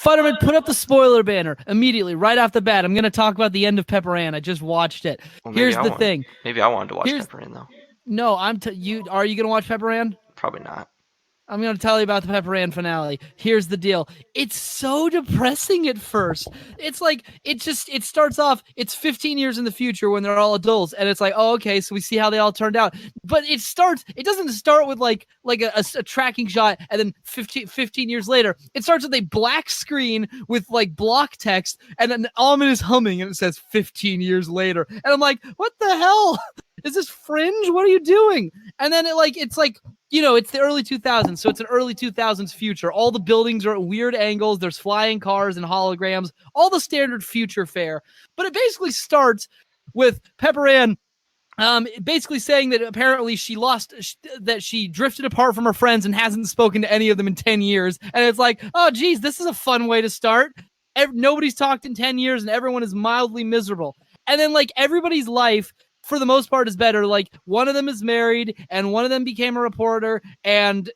Futterman, put up the spoiler banner immediately, right off the bat. I'm going to talk about the end of Pepper Ann. I just watched it. Well, Here's the thing. Maybe I wanted to watch Pepper Ann, though. No, are you going to watch Pepper Ann? Probably not. I'm going to tell you about the Pepper Ann finale. Here's the deal. It's so depressing at first. It's like, it starts off, it's 15 years in the future when they're all adults. And it's like, oh, okay, so we see how they all turned out. But it doesn't start with like a tracking shot and then 15 years later. It starts with a black screen with like block text and an ominous humming and it says 15 years later. And I'm like, what the hell? Is this Fringe? What are you doing? And then it's like, it's the early 2000s, so it's an early 2000s future. All the buildings are at weird angles. There's flying cars and holograms, all the standard future fare. But it basically starts with Pepper Ann basically saying that apparently that she drifted apart from her friends and hasn't spoken to any of them in 10 years. And it's like, oh, geez, this is a fun way to start. Nobody's talked in 10 years and everyone is mildly miserable. And then everybody's life for the most part is better. One of them is married and one of them became a reporter and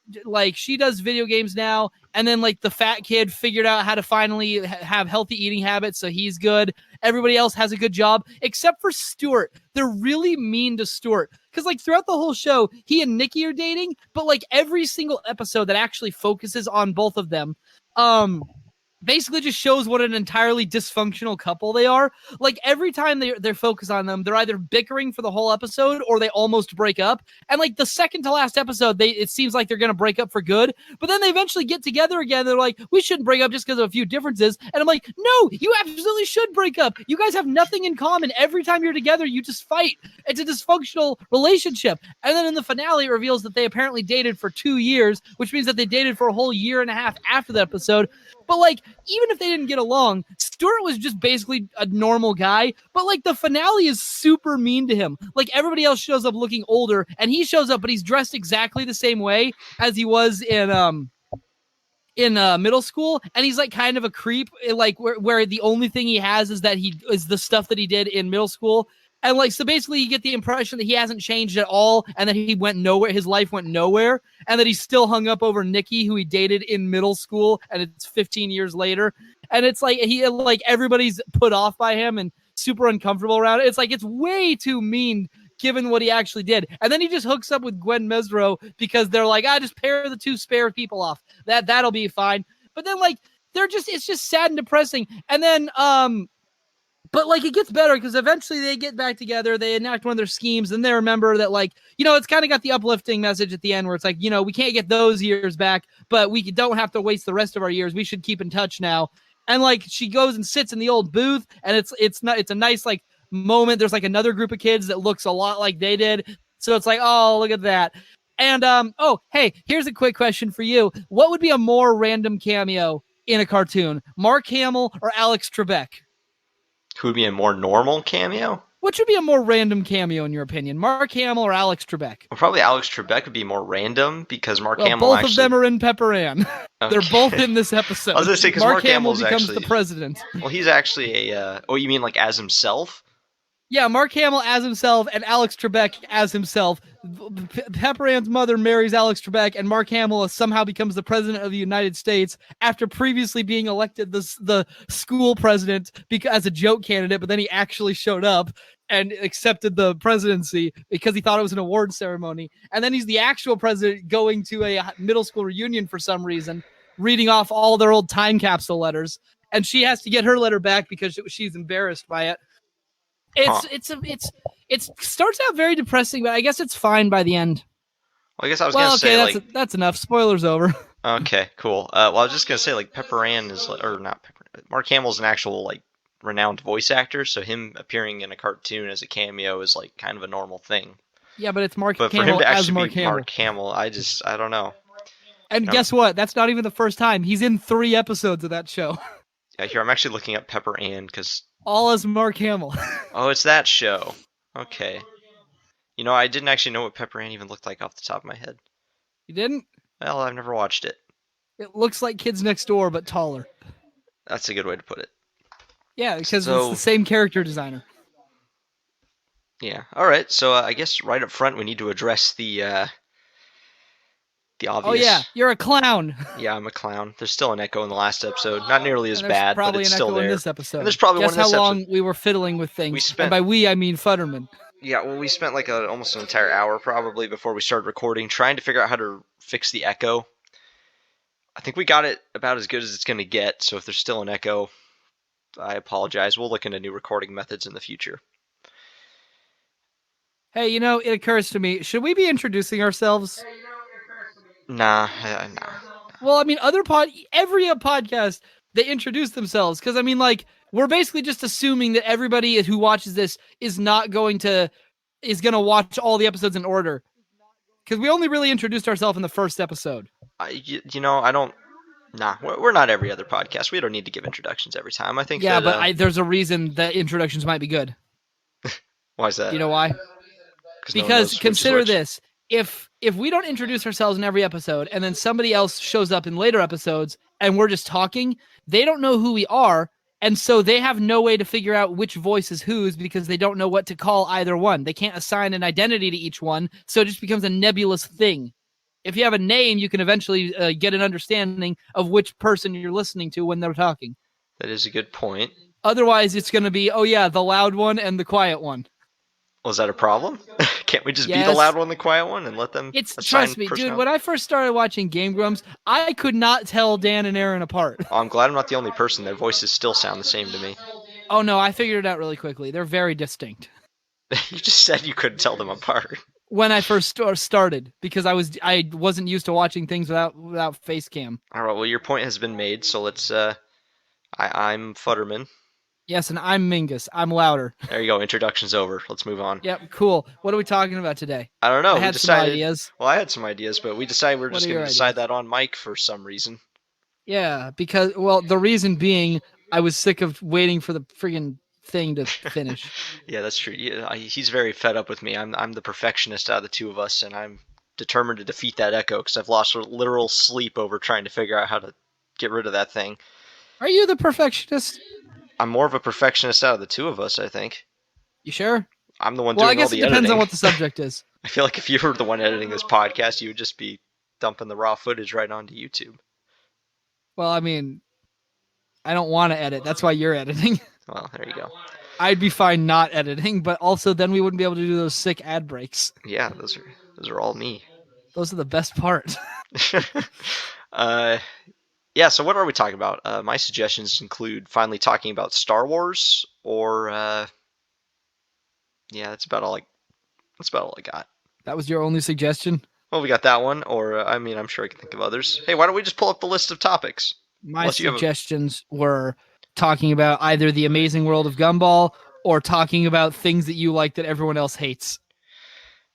she does video games now. And then the fat kid figured out how to finally have healthy eating habits. So he's good. Everybody else has a good job except for Stuart. They're really mean to Stuart because throughout the whole show, he and Nikki are dating, but every single episode that actually focuses on both of them, basically just shows what an entirely dysfunctional couple they are. Every time they're focused on them, they're either bickering for the whole episode or they almost break up. And the second to last episode, it seems like they're going to break up for good. But then they eventually get together again. They're like, we shouldn't break up just because of a few differences. And I'm like, no, you absolutely should break up. You guys have nothing in common. Every time you're together, you just fight. It's a dysfunctional relationship. And then in the finale, it reveals that they apparently dated for 2 years, which means that they dated for a whole year and a half after the episode. But even if they didn't get along, Stuart was just basically a normal guy. But the finale is super mean to him. Everybody else shows up looking older, and he shows up, but he's dressed exactly the same way as he was in middle school, and he's kind of a creep. Where the only thing he has is that he is the stuff that he did in middle school. And so basically you get the impression that he hasn't changed at all and that he went nowhere. His life went nowhere and that he's still hung up over Nikki, who he dated in middle school. And it's 15 years later. And it's everybody's put off by him and super uncomfortable around it. It's way too mean given what he actually did. And then he just hooks up with Gwen Mesro because they're like, just pair the two spare people off. That'll be fine. But then it's just sad and depressing. And then, but it gets better because eventually they get back together. They enact one of their schemes, and they remember that it's kind of got the uplifting message at the end where it's we can't get those years back, but we don't have to waste the rest of our years. We should keep in touch now. And she goes and sits in the old booth, and it's a nice moment. There's another group of kids that looks a lot like they did, so it's oh, look at that. And oh, hey, here's a quick question for you: what would be a more random cameo in a cartoon, Mark Hamill or Alex Trebek? Who would be a more normal cameo? Which would be a more random cameo in your opinion, Mark Hamill or Alex Trebek? Well, probably Alex Trebek would be more random because Mark Hamill both of them are in Pepper Ann. Okay. They're both in this episode. I was going to say because Mark Hamill Hamill's becomes actually the president. Well, he's actually a. Oh, you mean as himself? Yeah, Mark Hamill as himself and Alex Trebek as himself. Pepper Ann's mother marries Alex Trebek, and Mark Hamill somehow becomes the president of the United States after previously being elected the school president as a joke candidate, but then he actually showed up and accepted the presidency because he thought it was an award ceremony. And then he's the actual president going to a middle school reunion for some reason, reading off all their old time capsule letters. And she has to get her letter back because she's embarrassed by it. It starts out very depressing, but I guess it's fine by the end. Well, I guess I was going to say that's enough. Spoilers over. Okay, cool. Well, I was just going to say Pepper Ann is or not Pepper. Mark Hamill's an actual renowned voice actor, so him appearing in a cartoon as a cameo is kind of a normal thing. Yeah, but it's Mark But Hamill for him to as actually Mark be Hamill. Mark Hamill, I don't know. And guess what? That's not even the first time. He's in 3 episodes of that show. Yeah, here I'm actually looking up Pepper Ann because. All as Mark Hamill. Oh, it's that show. Okay. I didn't actually know what Pepper Ann even looked like off the top of my head. You didn't? Well, I've never watched it. It looks like Kids Next Door, but taller. That's a good way to put it. Yeah, because it's the same character designer. Yeah. All right. So I guess right up front we need to address the the Oh yeah, obvious. you're a clown. Yeah, I'm a clown. There's still an echo in the last episode. Not nearly as And there's bad, but probably it's an still echo in there. this And there's episode. probably one Guess in how this episode. long we were fiddling with We things. And spent by we, I mean Futterman. Yeah, well, we spent like almost an entire hour probably before we started recording trying to figure out how to fix the echo. I think we got it about as good as it's going to get, so if there's still an echo, I apologize. We'll look into new recording methods in the future. Hey, it occurs to me, should we be introducing ourselves? Nah. Well, I mean, every podcast, they introduce themselves. Because, I mean, like, we're basically just assuming that everybody who watches this is going to watch all the episodes in order. Because we only really introduced ourselves in the first episode. I don't. Nah, we're not every other podcast. We don't need to give introductions every time. I think Yeah, that. but there's a reason that introductions might be good. Why is that? Do you know why? No one knows Because consider which. this: if we don't introduce ourselves in every episode, and then somebody else shows up in later episodes, and we're just talking, they don't know who we are, and so they have no way to figure out which voice is whose because they don't know what to call either one. They can't assign an identity to each one, so it just becomes a nebulous thing. If you have a name, you can eventually get an understanding of which person you're listening to when they're talking. That is a good point. Otherwise, it's going to be, oh yeah, the loud one and the quiet one. Was that a problem? Can't we just be the Yes. loud one, the quiet one, and let them assign Trust me, dude, when I first started watching Game Grumps, I could not tell Dan and Aaron apart. Oh, I'm glad I'm not the only person. Their voices still sound the same to me. Oh no, I figured it out really quickly. They're very distinct. You just said you couldn't tell them apart. When I first started, because I wasn't used to watching things without face cam. All right, well, your point has been made, so let's. I'm Futterman. Yes, and I'm Mingus. I'm louder. There you go. Introduction's over. Let's move on. Yep, cool. What are we talking about today? I don't know. I had some ideas. Well, I had some ideas, but we decided we're just going to decide that on mic for some reason. Yeah, because, well, the reason being, I was sick of waiting for the friggin' thing to finish. Yeah, that's true. Yeah, he's very fed up with me. I'm the perfectionist out of the two of us, and I'm determined to defeat that echo because I've lost literal sleep over trying to figure out how to get rid of that thing. Are you the perfectionist? I'm more of a perfectionist out of the two of us, I think. You sure? I'm the one doing all the editing. Well, I guess it depends on what the subject is. I feel like if you were the one editing this podcast, you would just be dumping the raw footage right onto YouTube. Well, I mean, I don't want to edit. That's why you're editing. Well, there you go. I'd be fine not editing, but also then we wouldn't be able to do those sick ad breaks. Yeah, those are all me. Those are the best part. Yeah, so what are we talking about? My suggestions include finally talking about Star Wars, or yeah, that's about all I got. That was your only suggestion? Well, we got that one, or I mean, I'm sure I can think of others. Hey, why don't we just pull up the list of topics? My suggestions were talking about either the amazing world of Gumball or talking about things that you like that everyone else hates.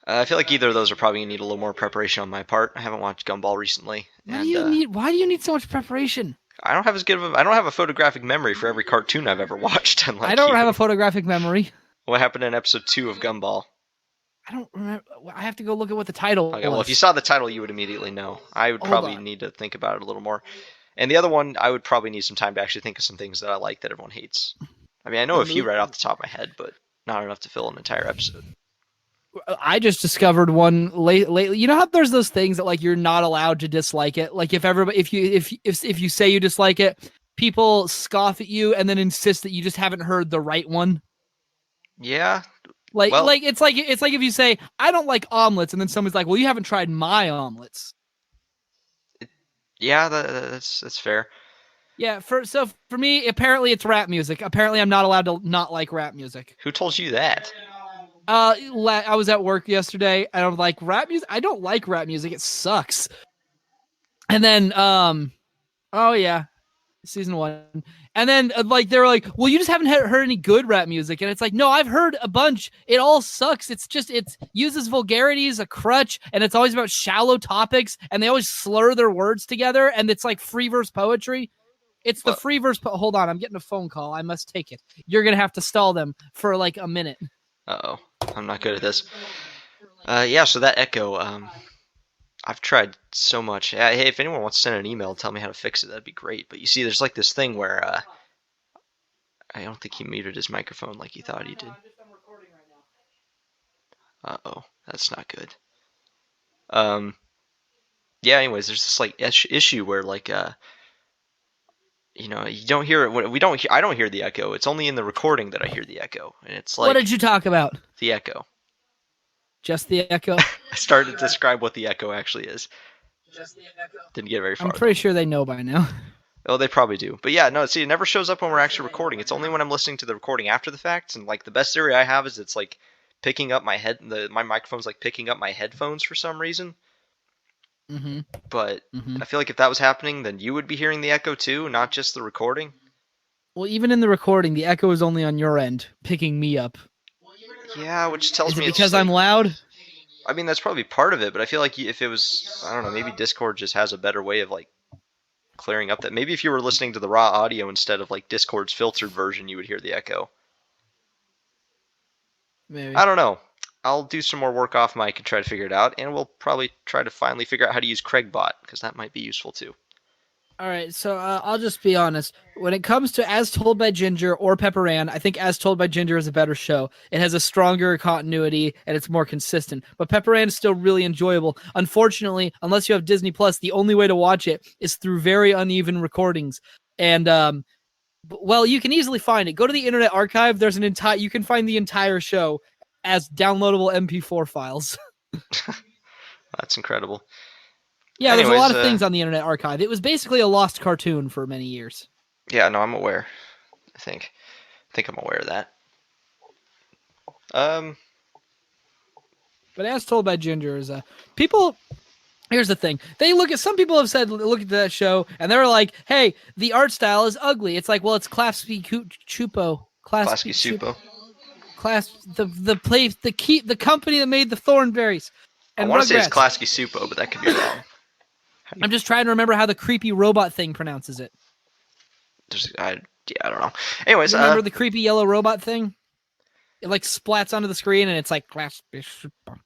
I feel like either of those are probably going to need a little more preparation on my part. I haven't watched Gumball recently. Why do you need so much preparation? I don't have a photographic memory for every cartoon I've ever watched. I don't have a photographic memory. What happened in episode 2 of Gumball? I don't remember. I have to go look at what the title was. Well, if you saw the title, you would immediately know. I would probably need to think about it a little more. And the other one, I would probably need some time to actually think of some things that I like that everyone hates. I mean, I know a few right off the top of my head, but not enough to fill an entire episode. I just discovered one lately. You know how there's those things that like you're not allowed to dislike it. Like if you say you dislike it, people scoff at you and then insist that you just haven't heard the right one. Yeah. It's like if you say I don't like omelets and then someone's like, well, you haven't tried my omelets. Yeah, that's fair. Yeah, for me, apparently it's rap music. Apparently, I'm not allowed to not like rap music. Who told you that? I was at work yesterday, and I'm like, rap music? I don't like rap music. It sucks. And then, oh yeah, season 1. And then, they're like, well, you just haven't heard any good rap music. And it's like, no, I've heard a bunch. It all sucks. It uses vulgarity as a crutch, and it's always about shallow topics, and they always slur their words together, and it's like free verse poetry. It's the free verse. Hold on, I'm getting a phone call. I must take it. You're going to have to stall them for like a minute. Uh-oh. I'm not good at this. Yeah, so that echo, I've tried so much. Hey, if anyone wants to send an email and tell me how to fix it, that'd be great. But you see, there's like this thing where I don't think he muted his microphone like he thought he did. Uh-oh, that's not good. yeah. Anyways, there's this like issue where like you don't hear it. We don't. I don't hear the echo. It's only in the recording that I hear the echo, and it's What like did you talk about? the echo. Just the echo? I started to describe what the echo actually is. Didn't get very I'm far though. pretty sure they know by now. Oh, they probably do. But yeah, no, see, it never shows up when we're actually recording. It's only when I'm listening to the recording after the fact. And like the best theory I have is it's like picking up my microphone's like picking up my headphones for some reason. Mm-hmm. But Mm-hmm. I feel like if that was happening, then you would be hearing the echo too, not just the recording. Well, even in the recording, the echo is only on your end, picking me up. Yeah, which tells Is it me it's because like I'm loud? I mean that's probably part of it, but I feel like if it was I don't know, maybe Discord just has a better way of like clearing up that. Maybe if you were listening to the raw audio instead of like Discord's filtered version, you would hear the echo. Maybe. I don't know. I'll do some more work off mic and try to figure it out, and we'll probably try to finally figure out how to use Craigbot because that might be useful too. All right, so I'll just be honest. When it comes to As Told by Ginger or Pepper Ann, I think As Told by Ginger is a better show. It has a stronger continuity and it's more consistent. But Pepper Ann is still really enjoyable. Unfortunately, unless you have Disney Plus, the only way to watch it is through very uneven recordings. And well, you can easily find it. Go to the Internet Archive. There's an entire. You can find the entire show as downloadable MP4 files. That's incredible. Yeah, there's a Anyways, lot of things on the Internet Archive. It was basically a lost cartoon for many years. yeah, no, I'm aware. I think I'm aware of that. But As Told by Ginger is people. Here's the thing. Some people have said, look at that show, and they're like, hey, the art style is ugly. It's like, well, it's Klasky Chupo. Klasky Supo. The company that made the Thornberries. I And want to say it's Rugrats. Klasky Supo, but that could be wrong. I'm just trying to remember how the creepy robot thing pronounces it. I don't know. Anyways, You remember the creepy yellow robot thing? It like splats onto the screen, and it's like Klasky Chupo.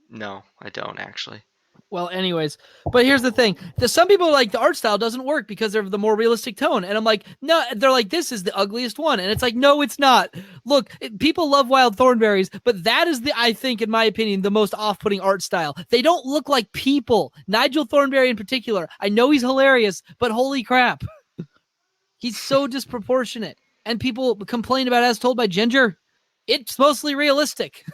No, I don't actually. Well, anyways, but here's the thing. Some people are like, the art style doesn't work because of the more realistic tone. And I'm like, no, they're like, this is the ugliest one. And it's like, no, it's not. Look, people love Wild Thornberries, but that is I think, in my opinion, the most off-putting art style. They don't look like people. Nigel Thornberry in particular. I know he's hilarious, but holy crap. He's so disproportionate. And people complain about As Told by Ginger. It's mostly realistic.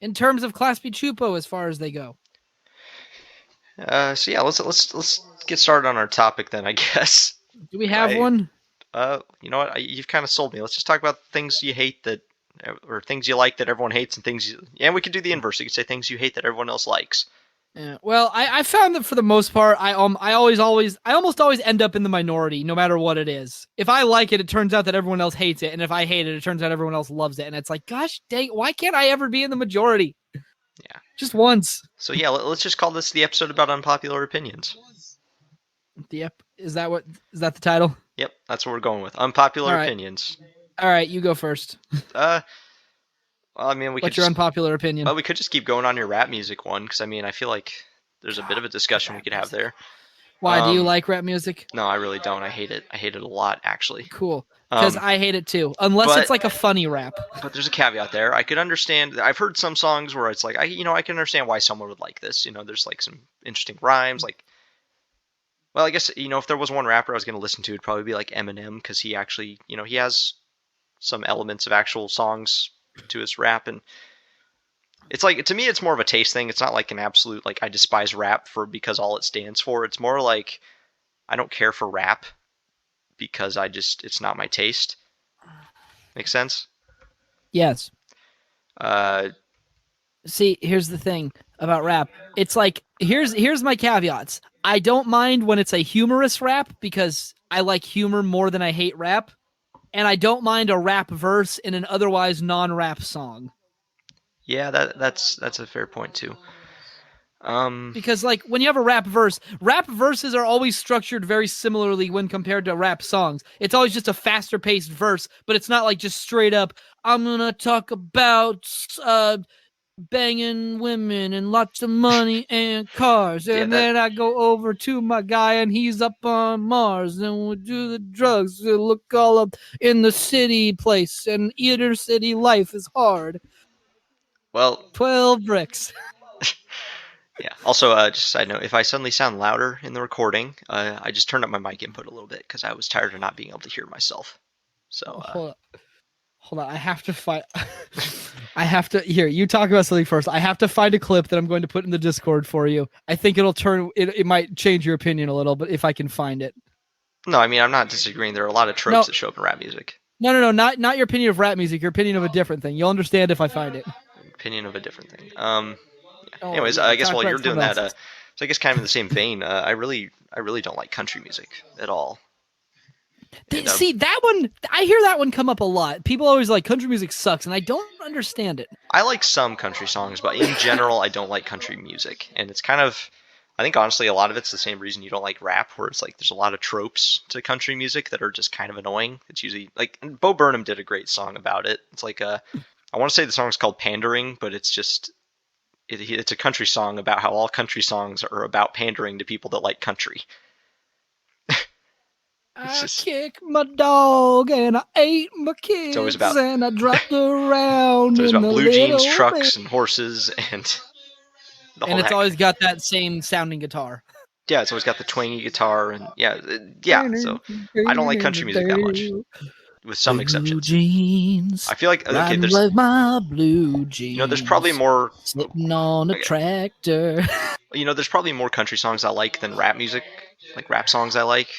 In terms of Klasky Chupo, as far as they go. So yeah, let's get started on our topic then, I guess. Do we have one? You know what? You've kind of sold me. Let's just talk about things you hate or things you like that everyone hates, and we could do the inverse. You could say things you hate that everyone else likes. Yeah. Well, I found that for the most part, I almost always end up in the minority, no matter what it is. If I like it, it turns out that everyone else hates it, and if I hate it, it turns out everyone else loves it, and it's like, gosh dang, why can't I ever be in the majority? Yeah. Just once. So yeah, let's just call this the episode about unpopular opinions. Yep. Is that the title? Yep, that's what we're going with. Unpopular right. opinions. All right, you go first. Well, I mean, What's your unpopular opinion? Well, we could just keep going on your rap music one, because I mean, I feel like there's a bit of a discussion we could have there. Why, do you like rap music? No, I really don't. I hate it. I hate it a lot, actually. Cool. Because I hate it too, unless it's like a funny rap. But there's a caveat there. I could understand. I've heard some songs where it's like, I can understand why someone would like this. There's like some interesting rhymes. Like, well, I guess if there was one rapper I was going to listen to, it'd probably be like Eminem, because he actually, he has some elements of actual songs to his rap, and it's like, to me, it's more of a taste thing. It's not like an absolute like I despise rap because all it stands for. It's more like I don't care for rap because it's not my taste. Make sense? Yes. See, here's the thing about rap. It's like, here's my caveats. I don't mind when it's a humorous rap because I like humor more than I hate rap. And I don't mind a rap verse in an otherwise non-rap song. Yeah, that's a fair point too. Because like when you have a rap verses are always structured very similarly when compared to rap songs. It's always just a faster paced verse, but it's not like just straight up, I'm gonna talk about banging women and lots of money and cars, and then I go over to my guy and he's up on Mars, and we'll do the drugs, we'll look all up in the city place, and inner city life is hard. Well, 12 bricks. Yeah. Also, just a side note, if I suddenly sound louder in the recording, I just turned up my mic input a little bit because I was tired of not being able to hear myself. So, Hold on. I have to find. I have to here. You talk about something first. I have to find a clip that I'm going to put in the Discord for you. I think it'll turn. It might change your opinion a little, but if I can find it. no, I mean I'm not disagreeing. There are a lot of tropes No, that show up in rap music. no, not your opinion of rap music. Your opinion of a different thing. You'll understand if I find it. Opinion of a different thing. Oh Anyways, yeah, I guess talk while about you're doing something that, else. so I guess kind of in the same vein, I really don't like country music at all. And See that one? I hear that one come up a lot. People always like country music sucks, and I don't understand it. I like some country songs, but in general, I don't like country music. And it's kind of, I think honestly, a lot of it's the same reason you don't like rap, where it's like there's a lot of tropes to country music that are just kind of annoying. It's usually like Bo Burnham did a great song about it. It's like I want to say the song's called Pandering, but it's just it's a country song about how all country songs are about pandering to people that like country. It's I just kicked my dog and I ate my it's always kids about and I dropped it's around always in about the blue jeans, little bit. trucks, and horses, and the And whole it's heck. always got that same sounding guitar. Yeah, it's always got the twangy guitar, and yeah. So I don't like country music that much, with some Blue exceptions. jeans, I feel like okay, riding there's with my blue there's probably jeans, more sitting on a okay, tractor. there's probably more country songs I like than rap music, like rap songs I like.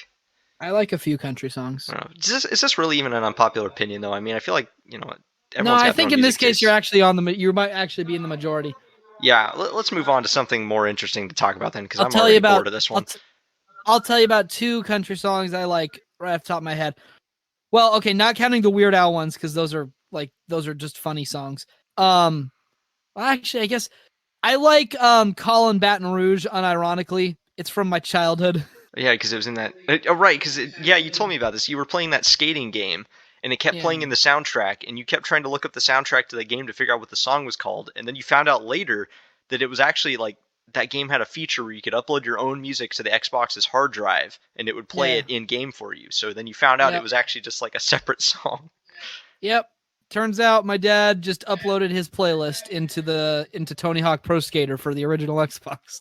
I like a few country songs. I don't know. Is this really even an unpopular opinion though? I mean, I feel like No, everyone's I got their think own in this music case you're tastes. actually on the. You might actually be in the majority. Yeah, let's move on to something more interesting to talk about then, because I'll I'm tell you already about. bored of this one. I'll tell you about two country songs I like right off the top of my head. Well, okay, not counting the Weird Al ones because those are just funny songs. Well, actually, I guess I like Colin Baton Rouge. Unironically, it's from my childhood. Yeah, because it was in that. Oh, right, because yeah, you told me about this. You were playing that skating game, and it kept playing Yeah, in the soundtrack, and you kept trying to look up the soundtrack to the game to figure out what the song was called, and then you found out later that it was actually like that game had a feature where you could upload your own music to the Xbox's hard drive, and it would play yeah, it in game for you. So then you found out it yep, was actually just like a separate song. yep. Turns out my dad just uploaded his playlist into Tony Hawk Pro Skater for the original Xbox.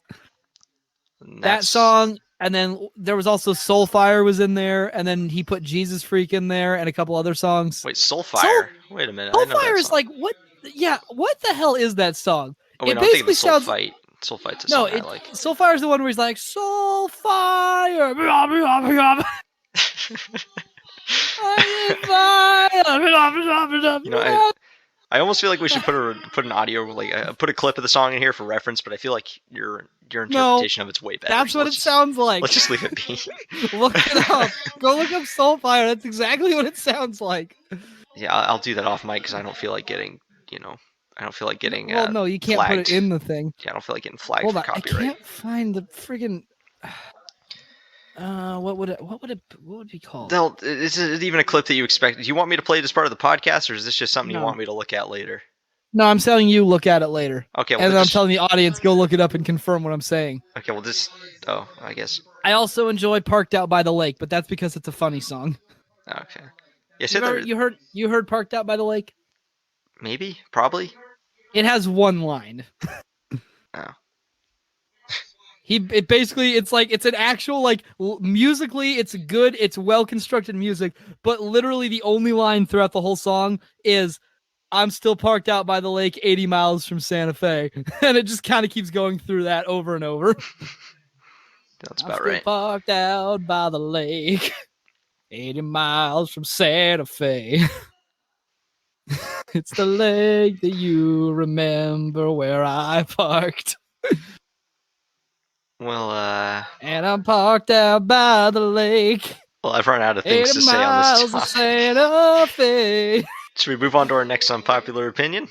And That that's song, and then there was also Soulfire was in there, and then he put Jesus Freak in there and a couple other songs. wait, Soul Soulfire. Wait a minute, I know that Soulfire is song. like what? Yeah, what the hell is that song? Oh wait, It no, I'm thinking of the basically Soul sounds Fight. Soul Fight's a no. song I It like. Soulfire is the one where he's like Soulfire, blah, blah, blah, blah, you know, I almost feel like we should put an audio like put a clip of the song in here for reference, but I feel like your No, interpretation of it's way better. that's So what it sounds like. let's just leave it be. Look it up. Go look up Soulfire. That's exactly what it sounds like. Yeah, I'll do that off mic because I don't feel like getting I don't feel like getting Well, no, you can't put it flagged. in the thing. Yeah, I don't feel like getting flagged Hold for on, I copyright. can't find the friggin'. What would it be called? Is it even a clip that you expect? Do you want me to play it as part of the podcast, or is this just something you No. want me to look at later? No, I'm telling you, look at it later. Okay, well, And then I'm telling the audience, go look it up and confirm what I'm saying. okay, well, this. Oh, I guess. I also enjoy Parked Out by the Lake, but that's because it's a funny song. Okay. Yeah, said there. You heard Parked Out by the Lake? Maybe, probably. It has one line. Oh. It's an actual like musically it's good, it's well constructed music, but literally the only line throughout the whole song is I'm still parked out by the lake 80 miles from Santa Fe. And it just kind of keeps going through that over and over. That's I'm about still right. parked out by the lake 80 miles from Santa Fe. It's the lake that you remember where I parked. Well, And I'm parked out by the lake. I've run out of things 80 to say on this miles of topic. Santa Fe. Should we move on to our next unpopular opinion?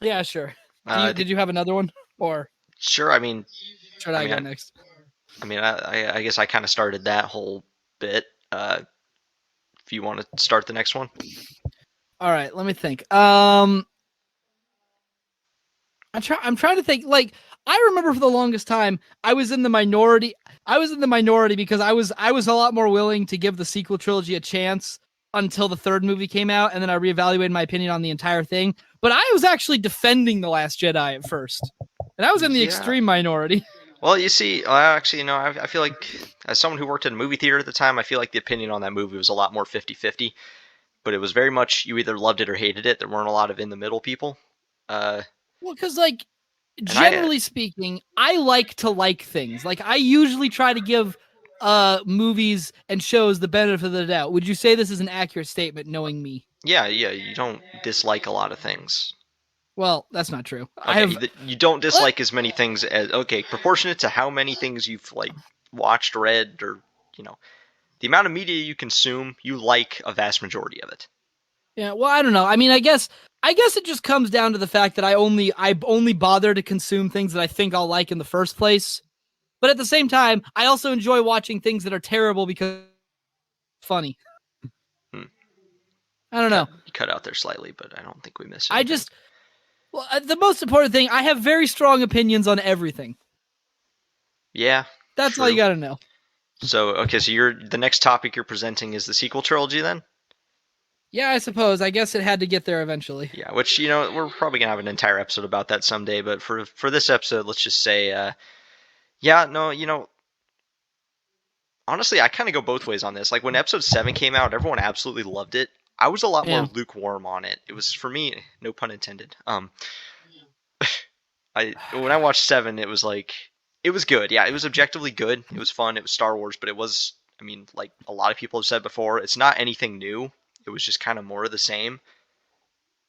Yeah, sure. I Did think, you have another one? Or sure. I mean, should I go next? I guess I kind of started that whole bit. If you want to start the next one. All right, let me think. I'm trying to think. Like, I remember for the longest time, I was in the minority. I was in the minority because I was a lot more willing to give the sequel trilogy a chance until the third movie came out, and then I reevaluated my opinion on the entire thing. But I was actually defending The Last Jedi at first. And I was in the Yeah. extreme minority. Well, you see, actually, I feel like as someone who worked in a movie theater at the time, I feel like the opinion on that movie was a lot more 50-50. But it was very much you either loved it or hated it. There weren't a lot of in the middle people. Uh, Well, because like and I, generally speaking, I like to like things. Like I usually try to give movies and shows the benefit of the doubt. Would you say this is an accurate statement, knowing me? yeah, you don't dislike a lot of things. Well, that's not true. I Okay, have you don't what? dislike as many things as okay, proportionate to how many things you've like watched, read, or you know, the amount of media you consume, you like a vast majority of it. Yeah, well, I don't know. I mean, I guess it just comes down to the fact that I only bother to consume things that I think I'll like in the first place. But at the same time, I also enjoy watching things that are terrible because it's funny. Hmm. I don't know. You cut out there slightly, but I don't think we missed I anything. just well, the most important thing, I have very strong opinions on everything. Yeah, That's all you true. got to know. So okay, so you're the next topic you're presenting is the sequel trilogy then? Yeah, I suppose. I guess it had to get there eventually. Yeah, which we're probably gonna have an entire episode about that someday. But for this episode, let's just say, yeah, no, honestly, I kind of go both ways on this. Like when episode 7 came out, everyone absolutely loved it. I was a lot more Yeah. lukewarm on it. It was for me, no pun intended. I when I watched 7, it was like it was good. Yeah, it was objectively good. It was fun. It was Star Wars, but it was, I mean, like a lot of people have said before, it's not anything new. It was just kind of more of the same.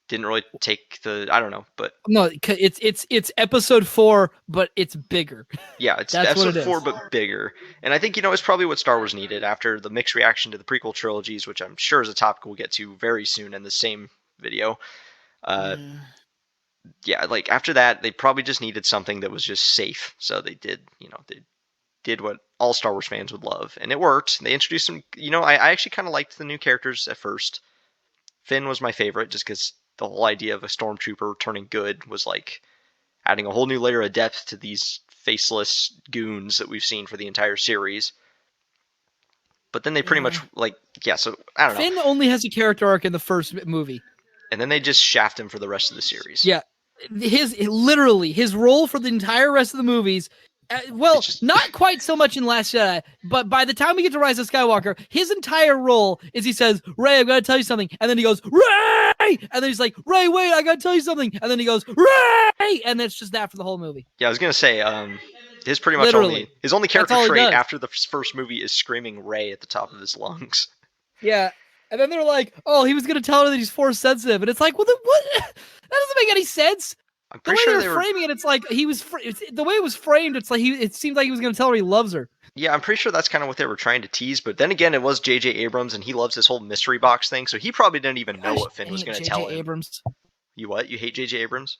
Didn't really take the, I don't know, but No, it's episode 4, but it's bigger. yeah, it's That's what episode it is. 4 but bigger. And I think it's probably what Star Wars needed after the mixed reaction to the prequel trilogies, which I'm sure is a topic we'll get to very soon in the same video. Uh, Yeah. yeah, like after that, they probably just needed something that was just safe. So they did what all Star Wars fans would love, and it worked. They introduced some, I actually kind of liked the new characters at first. Finn was my favorite, just because the whole idea of a stormtrooper turning good was like adding a whole new layer of depth to these faceless goons that we've seen for the entire series. But then they pretty much Yeah. like, yeah, so I don't know. Finn only has a character arc in the first movie. And then they just shaft him for the rest of the series. Yeah. His role for the entire rest of the movies, It's just not quite so much in Last Jedi, but by the time we get to Rise of Skywalker, his entire role is he says, "Rey, I've got to tell you something," and then he goes, "Rey," and then he's like, "Rey, wait, I got to tell you something," and then he goes, "Rey," and it's just that for the whole movie. yeah, I was gonna say, his pretty much Literally, his only that's character all he trait does. after the first movie is screaming Ray at the top of his lungs. Yeah. And then they're like, "Oh, he was gonna tell her that he's force sensitive," and it's like, "Well, what? That doesn't make any sense." I'm The way pretty sure they're they were. framing it, it's like the way it was framed. It's like it seemed like he was gonna tell her he loves her. Yeah, I'm pretty sure that's kind of what they were trying to tease. But then again, it was J.J. Abrams, and he loves this whole mystery box thing, so he probably didn't even know Gosh, what Finn dang was it, going to J.J. tell him. Abrams. You what? You hate J.J. Abrams?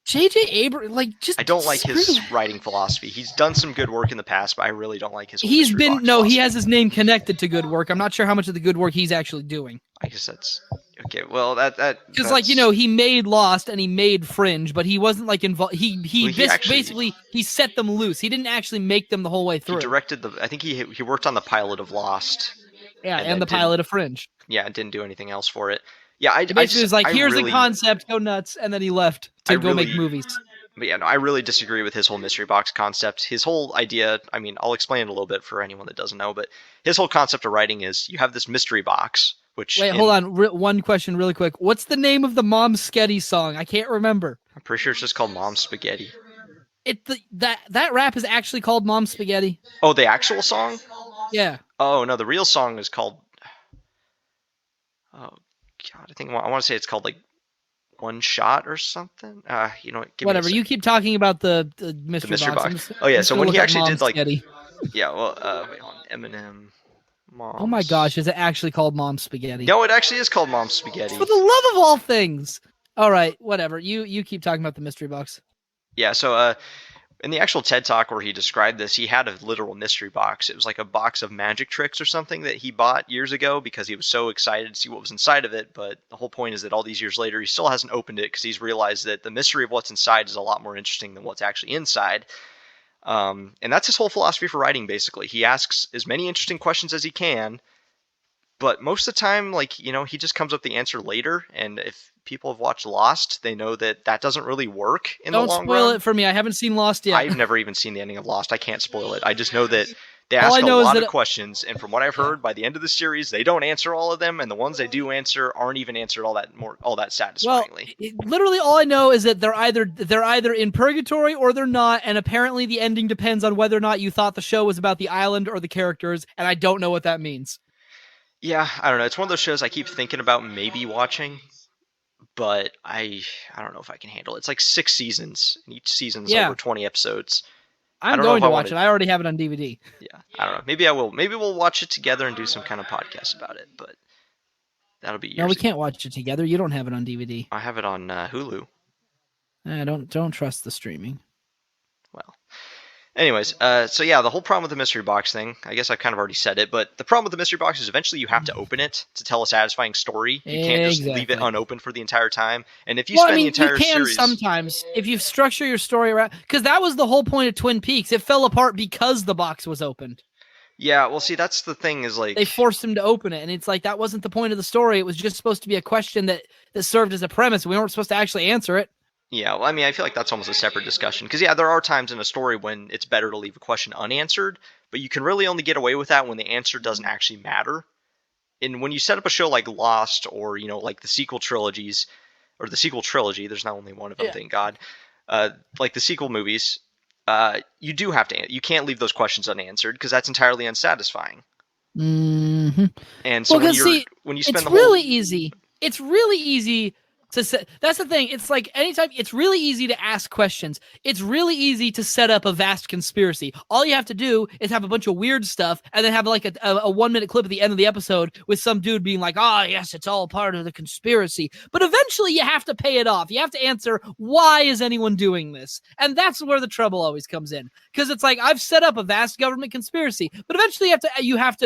J.J. Abrams, like just I don't like screw his him. writing philosophy. He's done some good work in the past, but I really don't like his whole He's mystery been box no, he philosophy. has his name connected to good work. I'm not sure how much of the good work he's actually doing. I guess that's okay. Well, Because like he made Lost and he made Fringe, but he wasn't like involved. Well, he actually- Basically he set them loose. He didn't actually make them the whole way he through. directed I think he worked on the pilot of Lost. Yeah, and and the then pilot of Fringe. Yeah, didn't do anything else for it. Yeah, I Basically, just it was like, I here's really, the concept, go nuts, and then he left I to go make really- movies. But yeah, no, I really disagree with his whole mystery box concept. His whole idea, I mean, I'll explain it a little bit for anyone that doesn't know, but his whole concept of writing is you have this mystery box, which Wait, hold on. One question, really quick. What's the name of the Mom Sketty song? I can't remember. I'm pretty sure it's just called Mom's Spaghetti. That rap is actually called Mom Spaghetti. Oh, the actual song? Yeah. Oh no, the real song is called. Oh God, I want to say it's called like One Shot or something. You know what? Give Whatever. Me a You keep talking about the mystery, mystery box. box. Oh yeah, I'm just so gonna when look he up actually Mom did like, Sketty. yeah, well, wait, hold on, Eminem, Mom's. Oh my gosh, is it actually called Mom Spaghetti? No, it actually is called Mom's Spaghetti. For the love of all things. All right, whatever. You keep talking about the mystery box. Yeah, so in the actual TED Talk where he described this, he had a literal mystery box. It was like a box of magic tricks or something that he bought years ago because he was so excited to see what was inside of it. But the whole point is that all these years later, he still hasn't opened it because he's realized that the mystery of what's inside is a lot more interesting than what's actually inside. And that's his whole philosophy for writing, basically. He asks as many interesting questions as he can, But most of the time, like, he just comes up with the answer later, and if people have watched Lost, they know that that doesn't really work in the Don't long spoil run. it for me. I haven't seen Lost yet. I've never even seen the ending of Lost. I can't spoil it. I just know that they All I ask a know is lot of that questions, and from what I've yeah. heard, by the end of the series, they don't answer all of them, and the ones they do answer aren't even answered all that Well, satisfyingly. literally all I know is that they're either in purgatory or they're not, and apparently the ending depends on whether or not you thought the show was about the island or the characters, and I don't know what that means. Yeah, I don't know. It's one of those shows I keep thinking about maybe watching, but I don't know if I can handle it. It's like 6 seasons, and each season's over Yeah, 20 episodes. I I'm don't know going if I to want watch to. it. I already have it on DVD. Yeah, I don't know. Maybe I will. Maybe we'll watch it together and do some kind of podcast about it, but that'll be No, years we ago. can't watch it together. You don't have it on DVD. I have it on Hulu. Don't trust the streaming. Well, anyways, so yeah, the whole problem with the mystery box thing, I guess I've kind of already said it, but the problem with the mystery box is eventually you have to open it to tell a satisfying story. You can't just leave it Exactly. unopened for the entire time. And if you Well, I spend the mean, you entire can series, sometimes if you structure your story around, because that was the whole point of Twin Peaks. It fell apart because the box was opened. yeah, well, see, that's the thing is They like, forced him to open it, and it's like that wasn't the point of the story. It was just supposed to be a question that served as a premise. We weren't supposed to actually answer it. yeah, well, I mean, I feel like that's almost a separate discussion because yeah, there are times in a story when it's better to leave a question unanswered, but you can really only get away with that when the answer doesn't actually matter. And when you set up a show like Lost or like the sequel trilogies or the sequel trilogy, there's not only one of them, Yeah. thank God. Like the sequel movies, you do have to. You can't leave those questions unanswered because that's entirely unsatisfying. Mm-hmm. And so Well, because see, when you it's spend the whole really easy. It's really easy to set. That's the thing. It's like anytime. It's really easy to ask questions. It's really easy to set up a vast conspiracy. All you have to do is have a bunch of weird stuff, and then have like a 1 minute clip at the end of the episode with some dude being like, "Ah, yes, it's all part of the conspiracy." But eventually, you have to pay it off. You have to answer, "Why is anyone doing this?" And that's where the trouble always comes in, because it's like I've set up a vast government conspiracy, but eventually you have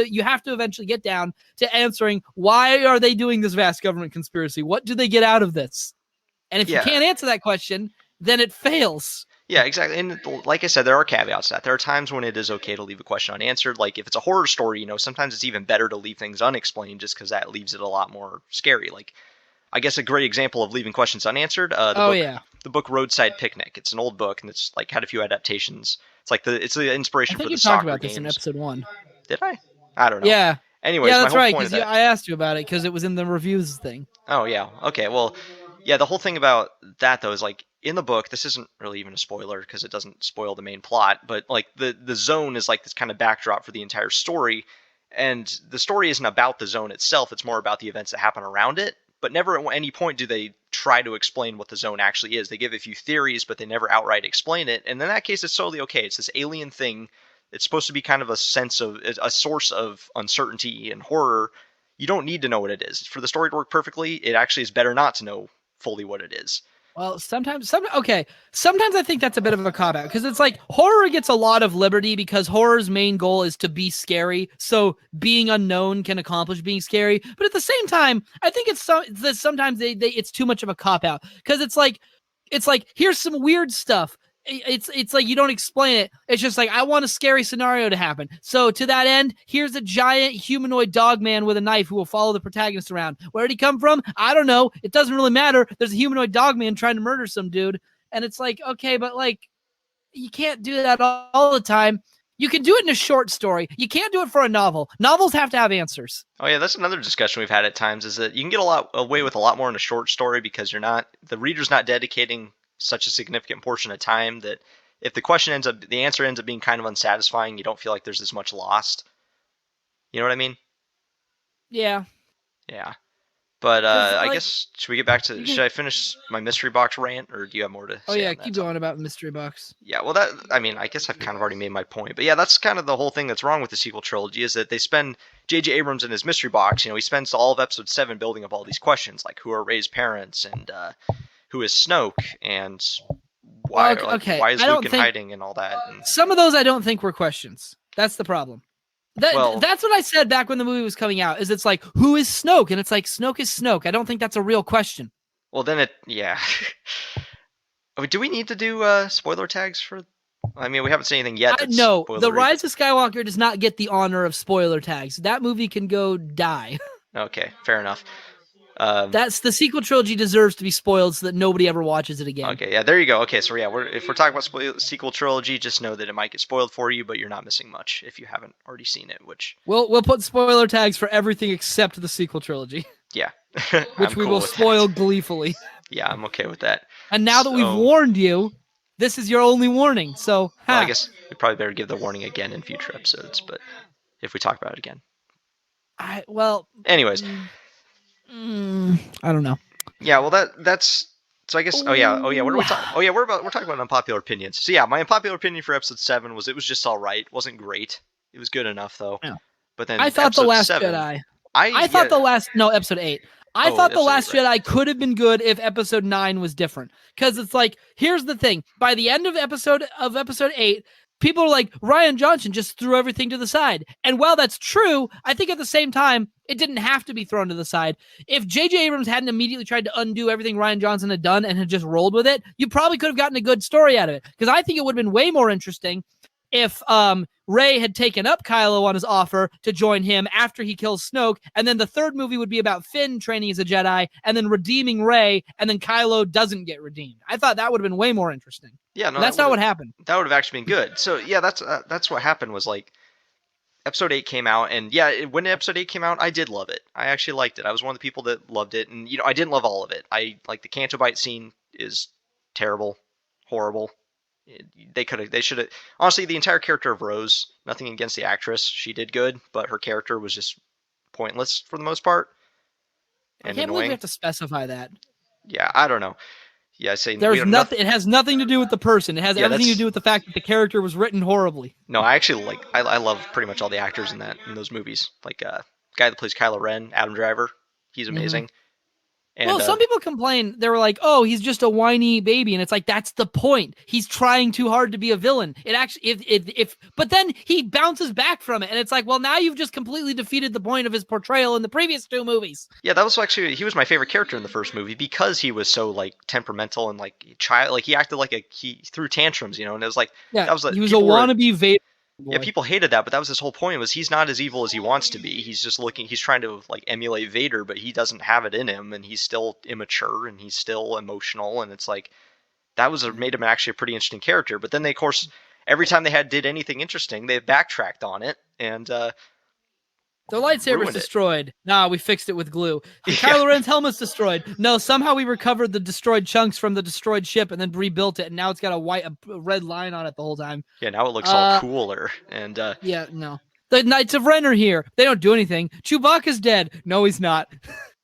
to eventually get down to answering, why are they doing this vast government conspiracy? What do they get out of this? And if you yeah, can't answer that question, then it fails. yeah, exactly. And like I said, there are caveats to that. There are times when it is okay to leave a question unanswered. Like if it's a horror story, sometimes it's even better to leave things unexplained just because that leaves it a lot more scary. Like I guess a great example of leaving questions unanswered, Oh yeah, the book Roadside Picnic. It's an old book and it's like had a few adaptations. It's the I inspiration for think the you talked soccer about this in games. episode 1. Did I? I don't know. Yeah, Anyways, yeah, my that's whole right. point of Because that. I asked you about it because it was in the reviews thing. Oh yeah. Okay. Well, yeah. The whole thing about that though is like in the book, this isn't really even a spoiler because it doesn't spoil the main plot. But like the zone is like this kind of backdrop for the entire story, and the story isn't about the zone itself. It's more about the events that happen around it. But never at any point do they try to explain what the zone actually is. They give a few theories, but they never outright explain it. And in that case, it's totally okay. It's this alien thing. It's supposed to be kind of a source of uncertainty and horror. You don't need to know what it is. For the story to work perfectly, it actually is better not to know fully what it is. Well, sometimes I think that's a bit of a cop out because it's like horror gets a lot of liberty because horror's main goal is to be scary. So being unknown can accomplish being scary. But at the same time, I think that sometimes it's too much of a cop out because it's like here's some weird stuff. It's like you don't explain it. It's just like I want a scary scenario to happen. So to that end, here's a giant humanoid dog man with a knife who will follow the protagonist around. Where did he come from? I don't know. It doesn't really matter. There's a humanoid dog man trying to murder some dude, and it's like okay, but like you can't do that all the time. You can do it in a short story. You can't do it for a novel. Novels have to have answers. Oh yeah, that's another discussion we've had at times. Is that you can get away with a lot more in a short story because the reader's not dedicating such a significant portion of time that if the answer ends up being kind of unsatisfying, you don't feel like there's as much lost. You know what I mean? Yeah. Yeah. But I Like, guess should we get back to? Should I finish my mystery box rant, or do you have more to oh say yeah, on that keep topic? going about mystery box. Yeah, well, I guess I've kind of already made my point, but yeah, that's kind of the whole thing that's wrong with the sequel trilogy is that they spend J.J. Abrams in his mystery box. He spends all of episode 7 building up all these questions, like who are Rey's parents and who is Snoke and why, Well, okay, why is I Luke don't in think hiding and all that. And, some of those I don't think were questions. That's the problem. well, That's what I said back when the movie was coming out. Is it's like who is Snoke, and it's like Snoke is Snoke. I don't think that's a real question. well, then yeah. I mean, do we need to do spoiler tags for I mean, we haven't seen anything yet. That's No, spoilery, The Rise of Skywalker does not get the honor of spoiler tags. That movie can go die. Okay, fair enough. That's the sequel trilogy deserves to be spoiled so that nobody ever watches it again. Okay, yeah, there you go. Okay, so yeah, if we're talking about sequel trilogy, just know that it might get spoiled for you, but you're not missing much if you haven't already seen it. Which we'll put spoiler tags for everything except the sequel trilogy. Yeah, which we will spoil gleefully. Yeah, I'm okay with that. And now that we've warned you, this is your only warning. So, well, I guess we probably better give the warning again in future episodes. But if we talk about it again, anyways, I don't know. Yeah, well that's so I guess. Oh yeah. What are we talking? Oh yeah, we're talking about unpopular opinions. So yeah, my unpopular opinion for episode 7 was it was just all right. Wasn't great. It was good enough though. Yeah. But then I thought the Last Jedi. Episode 8. I thought The Last Jedi could have been good if episode 9 was different. Because it's like, here's the thing. By the end of episode 8, people are like, Rian Johnson just threw everything to the side. And while that's true, I think at the same time, it didn't have to be thrown to the side. If J.J. Abrams hadn't immediately tried to undo everything Rian Johnson had done and had just rolled with it, you probably could have gotten a good story out of it. Because I think it would have been way more interesting if Rey had taken up Kylo on his offer to join him after he kills Snoke, and then the third movie would be about Finn training as a Jedi, and then redeeming Rey, and then Kylo doesn't get redeemed. I thought that would have been way more interesting. Yeah, no, that's not what happened. That would have actually been good. So yeah, that's what happened was like, episode 8 came out, and yeah, when episode 8 came out, I did love it. I actually liked it. I was one of the people that loved it, and I didn't love all of it. I like the Canto Bight scene is terrible, horrible. They should have, honestly, the entire character of Rose, nothing against the actress, she did good, but her character was just pointless for the most part. And I can't believe we have to specify that. Yeah, I don't know. Yeah, there's nothing. It has nothing to do with the person. It has everything to do with the fact that the character was written horribly. No, I actually I love pretty much all the actors in those movies. Like guy that plays Kylo Ren, Adam Driver, he's amazing. Mm-hmm. And, some people complain. They were like, "Oh, he's just a whiny baby," and it's like that's the point. He's trying too hard to be a villain. It actually, but then he bounces back from it, and it's like, well, now you've just completely defeated the point of his portrayal in the previous 2 movies. Yeah, that was actually he was my favorite character in the first movie because he was so like temperamental and like child. Like he acted like he threw tantrums, and it was like that was he was a wannabe Vader. Boy. Yeah, people hated that, but that was his whole point. Was he's not as evil as he wants to be. He's just he's trying to like emulate Vader, but he doesn't have it in him, and he's still immature and he's still emotional, and it's like that made him actually a pretty interesting character. But then they, of course, every time they did anything interesting, they backtracked on it, and the lightsaber's destroyed. Nah, we fixed it with glue. Kylo Ren's helmet's destroyed. No, somehow we recovered the destroyed chunks from the destroyed ship and then rebuilt it, and now it's got a red line on it the whole time. Yeah, now it looks all cooler. And yeah, no. The Knights of Ren are here. They don't do anything. Chewbacca's dead. No, he's not.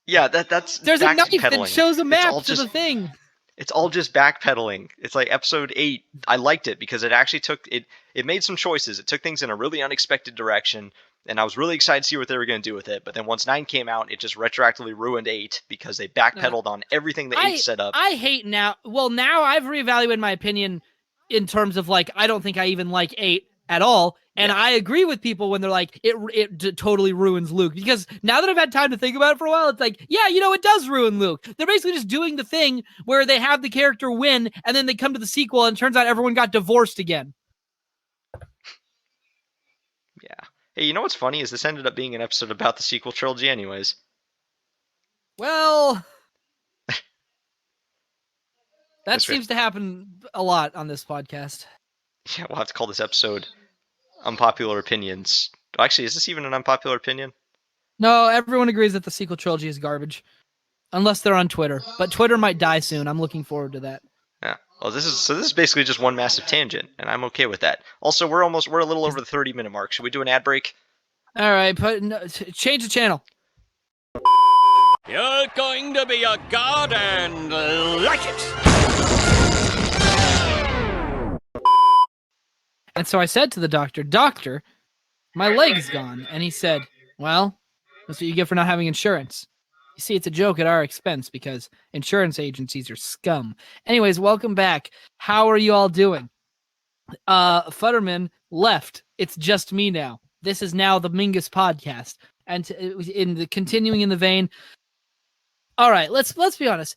Yeah, that's there's a knife that shows a map to the thing. It's all just backpedaling. It's like episode 8. I liked it because it actually took it. It made some choices. It took things in a really unexpected direction. And I was really excited to see what they were going to do with it. But then once 9 came out, it just retroactively ruined 8 because they backpedaled on everything that 8 set up. I hate now. Well, now I've reevaluated my opinion in terms of like, I don't think I even like 8 at all. And I agree with people when they're like, it totally ruins Luke. Because now that I've had time to think about it for a while, it's like, yeah, it does ruin Luke. They're basically just doing the thing where they have the character win and then they come to the sequel and it turns out everyone got divorced again. Yeah. Hey, you know what's funny is this ended up being an episode about the sequel trilogy anyways. Well, that seems to happen a lot on this podcast. Yeah, we'll have to call this episode Unpopular Opinions. Actually, is this even an unpopular opinion? No, everyone agrees that the sequel trilogy is garbage. Unless they're on Twitter. But Twitter might die soon. I'm looking forward to that. Yeah. Well, this is basically just one massive tangent, and I'm okay with that. Also, we're a little over the 30-minute mark. Should we do an ad break? All right, change the channel. You're going to be a god and like it. And so I said to the doctor, "Doctor, my leg's gone." And he said, "Well, that's what you get for not having insurance. You see, it's a joke at our expense because insurance agencies are scum." Anyways, welcome back. How are you all doing? Futterman left. It's just me now. This is now the Mingus podcast. And continuing in the vein. All right, let's be honest.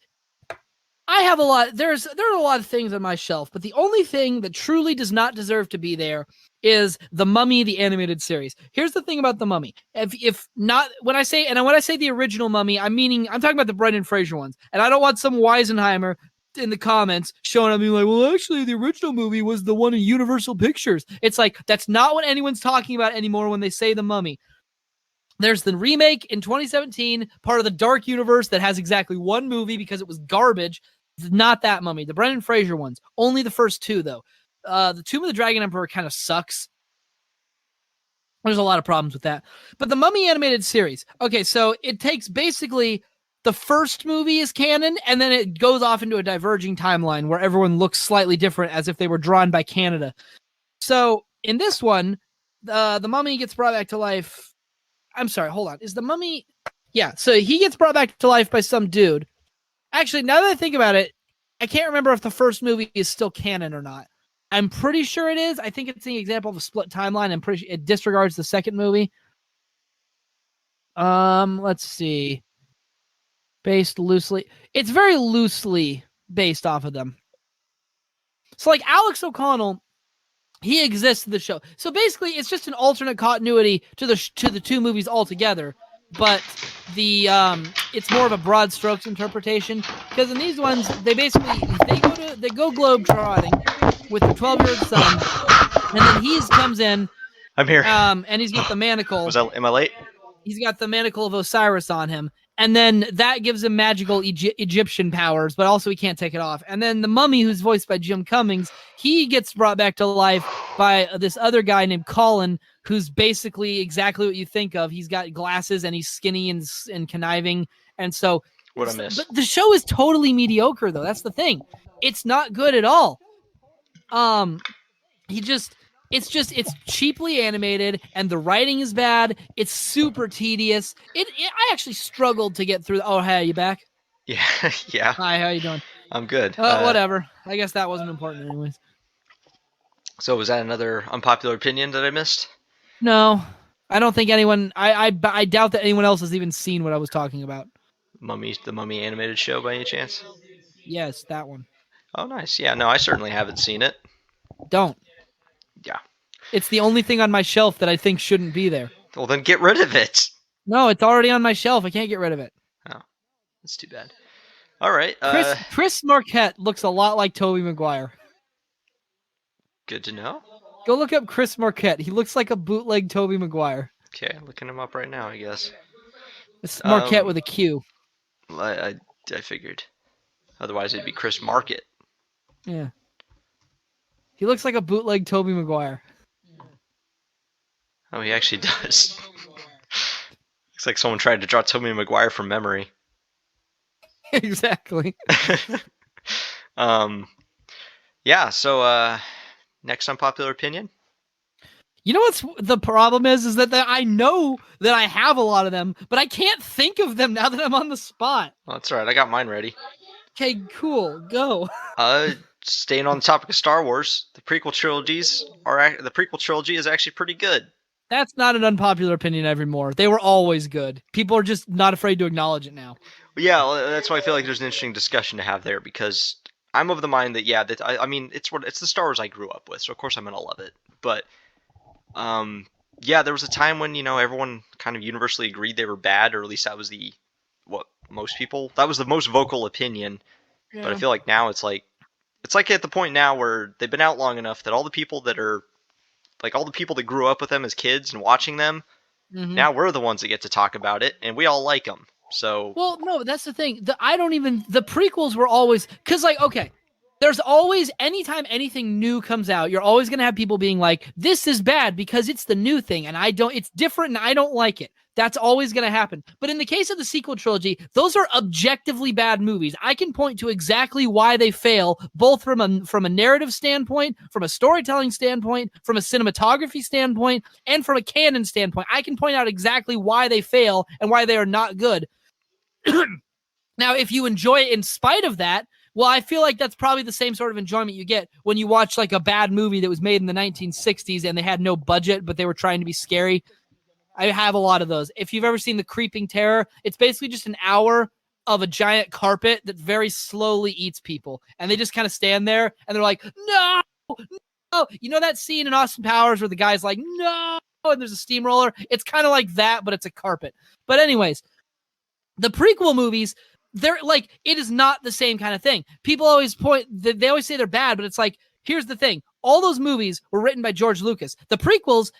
I have a lot. There are a lot of things on my shelf, but the only thing that truly does not deserve to be there is The Mummy, the animated series. Here's the thing about The Mummy. If not, when I say the original Mummy, I'm talking about the Brendan Fraser ones. And I don't want some Weisenheimer in the comments showing up being like, well, actually, the original movie was the one in Universal Pictures. It's like, that's not what anyone's talking about anymore when they say The Mummy. There's the remake in 2017, part of the Dark Universe that has exactly one movie because it was garbage. Not that Mummy. The Brendan Fraser ones. Only the first two, though. The Tomb of the Dragon Emperor kind of sucks. There's a lot of problems with that. But the Mummy animated series. Okay, so it takes basically the first movie is canon, and then it goes off into a diverging timeline where everyone looks slightly different as if they were drawn by Canada. So in this one, the Mummy gets brought back to life. I'm sorry, hold on. Is the Mummy... Yeah, so he gets brought back to life by some dude. Actually, now that I think about it, I can't remember if the first movie is still canon or not. I'm pretty sure it is. I think it's an example of a split timeline. I'm pretty sure it disregards the second movie. Let's see. Based loosely. It's very loosely based off of them. So like Alex O'Connell, he exists in the show. So basically it's just an alternate continuity to the two movies altogether. But the it's more of a broad strokes interpretation, because in these ones they go globe trotting with the 12-year-old son, and then he comes in. I'm here. And he's got the manacle. Am I late? He's got the manacle of Osiris on him, and then that gives him magical Egyptian powers, but also he can't take it off. And then the Mummy, who's voiced by Jim Cummings, he gets brought back to life by this other guy named Colin, who's basically exactly what you think of. He's got glasses and he's skinny and conniving, and so. What I missed? But the show is totally mediocre, though. That's the thing. It's not good at all. It's cheaply animated, and the writing is bad. It's super tedious. I actually struggled to get through. Oh, hey, you back? Yeah, yeah. Hi, how you doing? I'm good. Whatever. I guess that wasn't important anyways. So was that another unpopular opinion that I missed? No, I don't think anyone. I doubt that anyone else has even seen what I was talking about. The Mummy animated show, by any chance? Yes, that one. Oh, nice. Yeah, no, I certainly haven't seen it. Don't. Yeah. It's the only thing on my shelf that I think shouldn't be there. Well, then get rid of it. No, it's already on my shelf. I can't get rid of it. Oh, that's too bad. All right. Chris Marquette looks a lot like Tobey Maguire. Good to know. Go look up Chris Marquette. He looks like a bootleg Tobey Maguire. Okay, looking him up right now, I guess. It's Marquette with a Q. I figured. Otherwise, it'd be Chris Market. Yeah. He looks like a bootleg Tobey Maguire. Oh, he actually does. Looks like someone tried to draw Tobey Maguire from memory. Exactly. Yeah, so next unpopular opinion? You know what's the problem is that I know that I have a lot of them, but I can't think of them now that I'm on the spot. Well, that's all right. I got mine ready. Okay, cool. Go. Staying on the topic of Star Wars, the prequel trilogy is actually pretty good. That's not an unpopular opinion anymore. They were always good. People are just not afraid to acknowledge it now. Yeah, well, that's why I feel like there's an interesting discussion to have there, because I'm of the mind that I mean it's the Star Wars I grew up with, so of course I'm gonna love it. But yeah, there was a time when everyone kind of universally agreed they were bad, or at least that was the most vocal opinion. Yeah. But I feel like now it's like at the point now where they've been out long enough that all the people that grew up with them as kids and watching them, now we're the ones that get to talk about it, and we all like them. So, well, no, that's the thing. The prequels were always, because okay, there's always, anytime anything new comes out, you're always going to have people being like, this is bad because it's the new thing and it's different and I don't like it. That's always going to happen. But in the case of the sequel trilogy, those are objectively bad movies. I can point to exactly why they fail, both from a narrative standpoint, from a storytelling standpoint, from a cinematography standpoint, and from a canon standpoint. I can point out exactly why they fail and why they are not good. Now, if you enjoy it in spite of that, well, I feel like that's probably the same sort of enjoyment you get when you watch like a bad movie that was made in the 1960s and they had no budget, but they were trying to be scary. I have a lot of those. If you've ever seen The Creeping Terror, it's basically just an hour of a giant carpet that very slowly eats people, and they just kind of stand there and they're like, no, no. You know that scene in Austin Powers where the guy's like, no, and there's a steamroller? It's kind of like that, but it's a carpet. But anyways, the prequel movies, they're like, it is not the same kind of thing. People always they always say they're bad, but it's like, here's the thing. All those movies were written by George Lucas. The prequels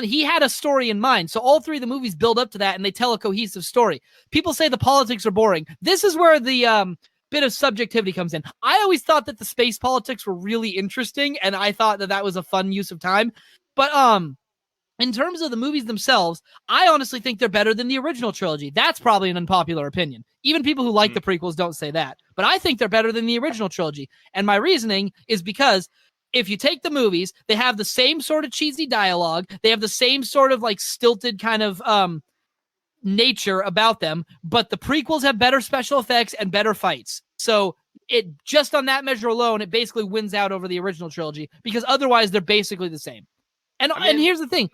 he had a story in mind. So all three of the movies build up to that and they tell a cohesive story. People say the politics are boring. This is where the bit of subjectivity comes in. I always thought that the space politics were really interesting, and I thought that was a fun use of time. But in terms of the movies themselves, I honestly think they're better than the original trilogy. That's probably an unpopular opinion. Even people who like the prequels don't say that. But I think they're better than the original trilogy. And my reasoning is because if you take the movies, they have the same sort of cheesy dialogue. They have the same sort of like stilted kind of nature about them. But the prequels have better special effects and better fights. So it just on that measure alone, it basically wins out over the original trilogy because otherwise they're basically the same. And here's the thing.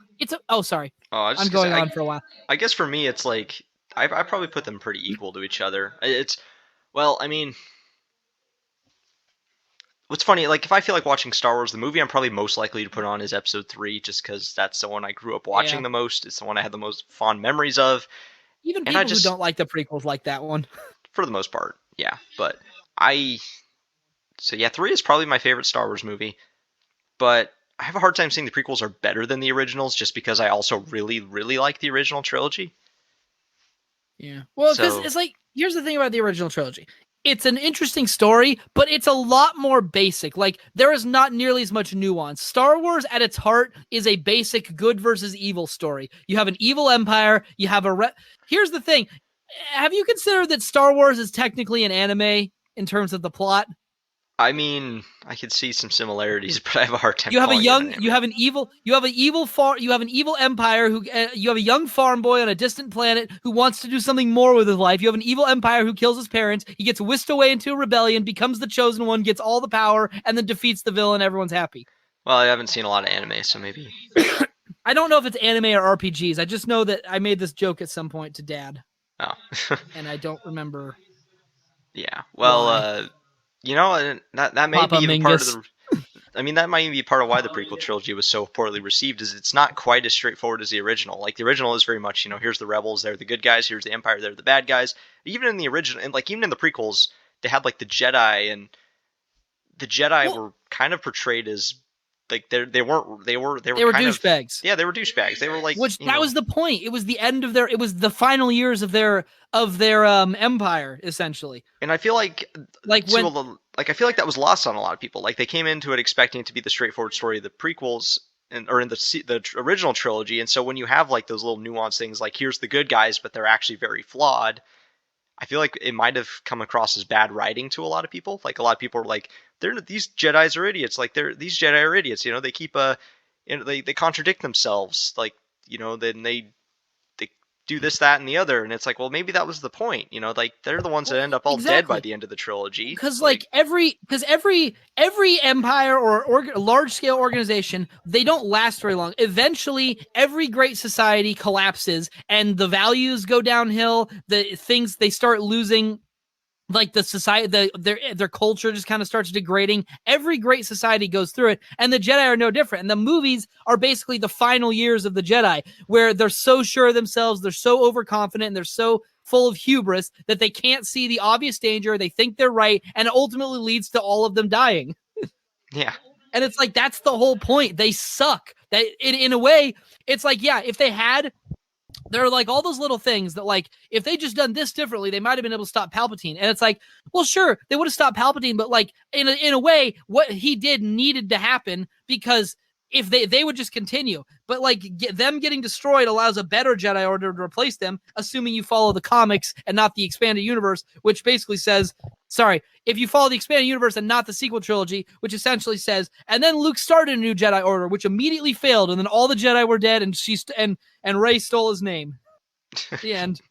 Sorry. I'm going on for a while. I guess for me, it's like, I probably put them pretty equal to each other. What's funny, like, if I feel like watching Star Wars, the movie I'm probably most likely to put on is Episode 3, just because that's the one I grew up watching the most. It's the one I had the most fond memories of. Even people who don't like the prequels like that one. For the most part, yeah. But 3 is probably my favorite Star Wars movie. But I have a hard time saying the prequels are better than the originals just because I also really, really like the original trilogy. Yeah. Well, because it's like, here's the thing about the original trilogy. It's an interesting story, but it's a lot more basic. Like, there is not nearly as much nuance. Star Wars, at its heart, is a basic good versus evil story. You have an evil empire. You have Here's the thing. Have you considered that Star Wars is technically an anime in terms of the plot? I mean, I could see some similarities, but I have a hard time. You have an evil empire you have a young farm boy on a distant planet who wants to do something more with his life. You have an evil empire who kills his parents. He gets whisked away into a rebellion, becomes the chosen one, gets all the power, and then defeats the villain. Everyone's happy. Well, I haven't seen a lot of anime, so maybe. I don't know if it's anime or RPGs. I just know that I made this joke at some point to Dad. Oh. And I don't remember. Yeah. Well, that may Papa be even Mingus. part of the. That might even be part of why the prequel trilogy was so poorly received. Is it's not quite as straightforward as the original. Like the original is very much, here's the rebels, they're the good guys. Here's the Empire, they're the bad guys. Even in the original, and like even in the prequels, they had like the Jedi, and the Jedi were kind of portrayed as like they were douchebags. Yeah, they were douchebags. They were like, that was the point. It was the end of it was the final years of their empire, essentially. And I feel I feel like that was lost on a lot of people. Like they came into it expecting it to be the straightforward story of the prequels or in the original trilogy, and so when you have like those little nuanced things, like here's the good guys, but they're actually very flawed. I feel like it might have come across as bad writing to a lot of people. Like a lot of people are like, these Jedis are idiots. Like these Jedi are idiots. They keep they contradict themselves. Like then they do this, that, and the other, and it's like, well, maybe that was the point. Like they're the ones that end up all dead by the end of the trilogy. Because every empire or large scale organization, they don't last very long. Eventually, every great society collapses, and the values go downhill. The things they start losing. Like the society, their culture just kind of starts degrading. Every great society goes through it, and the Jedi are no different. And the movies are basically the final years of the Jedi, where they're so sure of themselves, they're so overconfident, and they're so full of hubris that they can't see the obvious danger. They think they're right, and it ultimately leads to all of them dying. Yeah. And it's like, that's the whole point. They suck. That in a way, it's like, yeah, if they had... There are like all those little things that like, if they just done this differently, they might have been able to stop Palpatine. And it's like, well, sure, they would have stopped Palpatine, but like in a way, what he did needed to happen because if they would just continue. But like them getting destroyed allows a better Jedi Order to replace them, assuming you follow the comics and not the expanded universe, which basically says, if you follow the expanded universe and not the sequel trilogy, which essentially says, and then Luke started a new Jedi Order, which immediately failed, and then all the Jedi were dead, and and Rey stole his name. The end.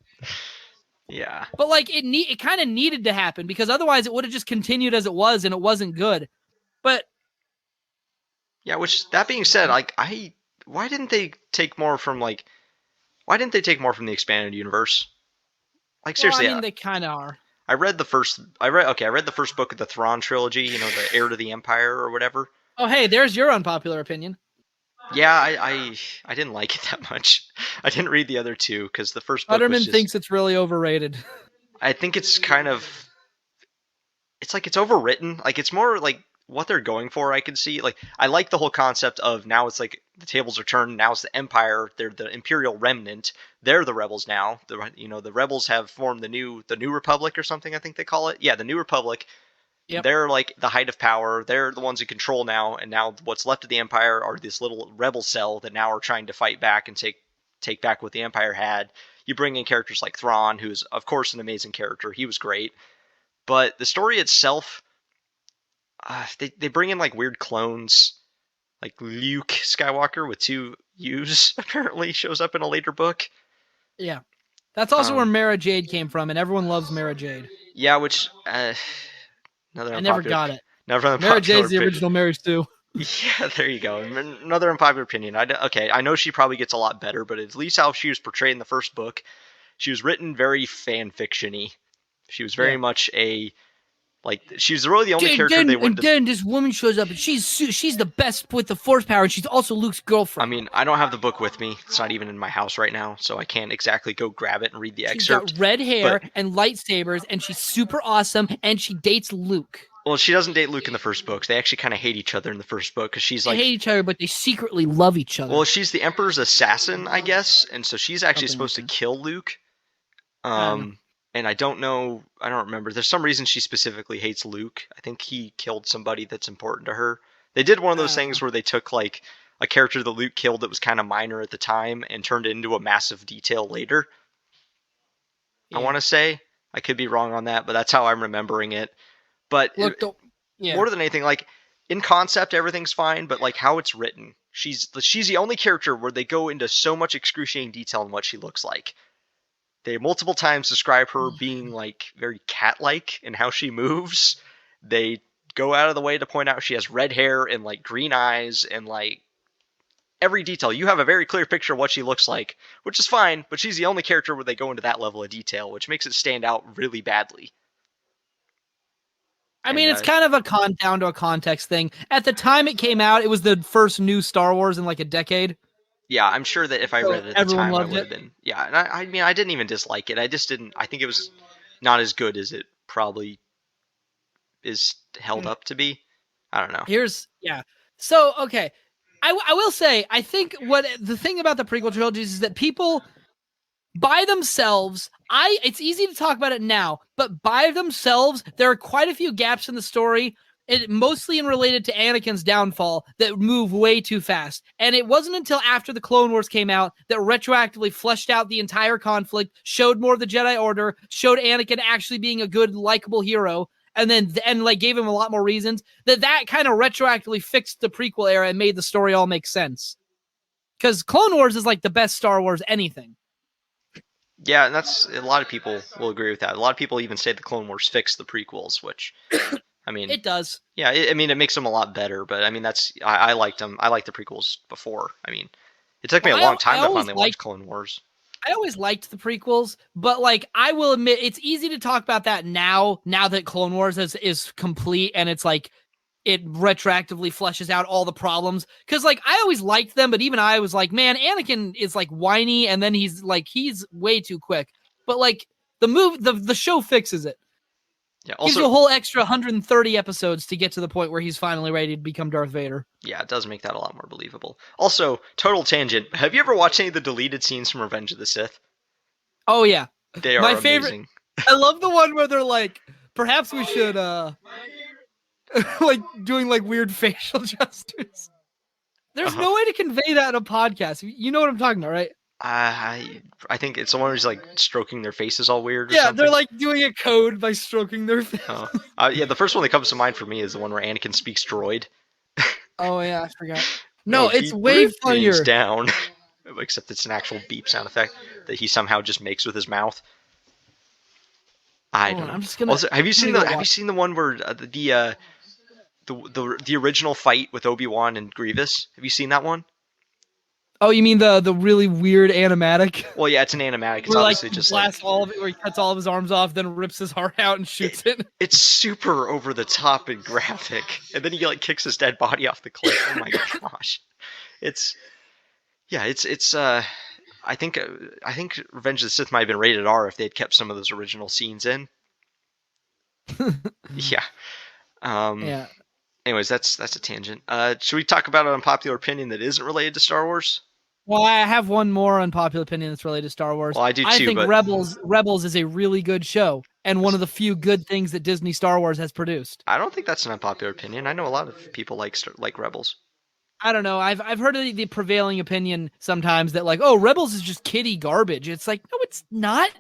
Yeah. But like it kind of needed to happen because otherwise it would have just continued as it was, and it wasn't good. But yeah, which that being said, like why didn't they take more from the expanded universe? Like Well, I seriously, mean, they kind of are. I read the first. I read the first book of the Thrawn trilogy. You know, the Heir to the Empire or whatever. Oh, hey, there's your unpopular opinion. Yeah, I didn't like it that much. I didn't read the other two because the first book was Utterman just. thinks it's really overrated. I think it's kind of. It's like it's overwritten. Like it's more like what they're going for. I can see. Like I like the whole concept of now it's like the tables are turned. Now it's the Empire. They're the Imperial remnant. They're the rebels now. The rebels have formed the new Republic or something. I think they call it. Yeah, the New Republic. Yep. They're like the height of power. They're the ones in control now, and now what's left of the Empire are this little rebel cell that now are trying to fight back and take back what the Empire had. You bring in characters like Thrawn, who's of course an amazing character. He was great, but the story itself, they bring in like weird clones, like Luke Skywalker with two U's apparently shows up in a later book. Yeah. That's also where Mara Jade came from, and everyone loves Mara Jade. Yeah, which another I never got it. Mara Jade's the original Mary Sue. Yeah, there you go. Another unpopular opinion. I know she probably gets a lot better, but at least how she was portrayed in the first book, she was written very fan fiction-y. She was very much she's really the only character they went to. Then this woman shows up, and she's the best with the Force power, and she's also Luke's girlfriend. I mean, I don't have the book with me. It's not even in my house right now, so I can't exactly go grab it and read the excerpt. She's got red hair and lightsabers, and she's super awesome, and she dates Luke. Well, she doesn't date Luke in the first books. They actually kind of hate each other in the first book because she's they hate each other, but they secretly love each other. Well, she's the Emperor's assassin, I guess, and so she's actually supposed to kill Luke. And I don't remember. There's some reason she specifically hates Luke. I think he killed somebody that's important to her. They did one of those things where they took like a character that Luke killed that was kind of minor at the time and turned it into a massive detail later. Yeah. I want to say. I could be wrong on that, but that's how I'm remembering it. But more than anything, like in concept, everything's fine, but like how it's written, she's the only character where they go into so much excruciating detail on what she looks like. They multiple times describe her being like very cat-like in how she moves. They go out of the way to point out she has red hair and like green eyes and like every detail. You have a very clear picture of what she looks like, which is fine, but she's the only character where they go into that level of detail, which makes it stand out really badly. I mean, it's kind of down to a context thing. At the time it came out, it was the first new Star Wars in like a decade. Yeah, I'm sure that if I read it at the time, I would have been. Yeah, and I mean, I didn't even dislike it. I just didn't. I think it was not as good as it probably is held up to be. I don't know. So, okay. I will say, I think what the thing about the prequel trilogies is that people by themselves, it's easy to talk about it now, but by themselves, there are quite a few gaps in the story, mostly related to Anakin's downfall, that move way too fast. And it wasn't until after the Clone Wars came out that retroactively fleshed out the entire conflict, showed more of the Jedi Order, showed Anakin actually being a good, likable hero, and gave him a lot more reasons, that kind of retroactively fixed the prequel era and made the story all make sense. Because Clone Wars is like the best Star Wars anything. Yeah, and that's a lot of people will agree with that. A lot of people even say the Clone Wars fixed the prequels, which, I mean, it does. Yeah, it makes them a lot better. But I mean, I liked them. I liked the prequels before. I mean, it took me a long time to finally watch Clone Wars. I always liked the prequels, but like I will admit, it's easy to talk about that now that Clone Wars is complete and it's like it retroactively fleshes out all the problems. Because like I always liked them, but even I was like, man, Anakin is like whiny, and then he's way too quick. But like the show fixes it. Yeah, also gives you a whole extra 130 episodes to get to the point where he's finally ready to become Darth Vader. Yeah, it does make that a lot more believable. Also, total tangent. Have you ever watched any of the deleted scenes from Revenge of the Sith? Oh yeah, they are my favorite. Amazing. I love the one where they're like, perhaps we should like doing like weird facial gestures. There's no way to convey that in a podcast. You know what I'm talking about, right? I think it's the one who's like stroking their faces all weird. Or something. They're like doing a code by stroking their face. Yeah, the first one that comes to mind for me is the one where Anakin speaks droid. Oh yeah, I forgot. No, it's way funnier. Down, except it's an actual beep sound effect that he somehow just makes with his mouth. I don't know. I'm just gonna. Also, have you seen the one where the original fight with Obi-Wan and Grievous? Have you seen that one? Oh, you mean the really weird animatic? Well, yeah, it's an animatic. It's Where like obviously he just blasts like all of it, where he cuts all of his arms off, then rips his heart out and shoots it. it's super over the top and graphic, and then he like kicks his dead body off the cliff. Oh my gosh, it's yeah, it's I think Revenge of the Sith might have been rated R if they had kept some of those original scenes in. Yeah. Um. Yeah. Anyways, that's a tangent. Should we talk about an unpopular opinion that isn't related to Star Wars? Well, I have one more unpopular opinion that's related to Star Wars. Well, I do I too, think but Rebels is a really good show and one of the few good things that Disney Star Wars has produced. I don't think that's an unpopular opinion. I know a lot of people like Rebels. I don't know. I've heard of the prevailing opinion sometimes that like, oh, Rebels is just kiddie garbage. It's like, no, it's not.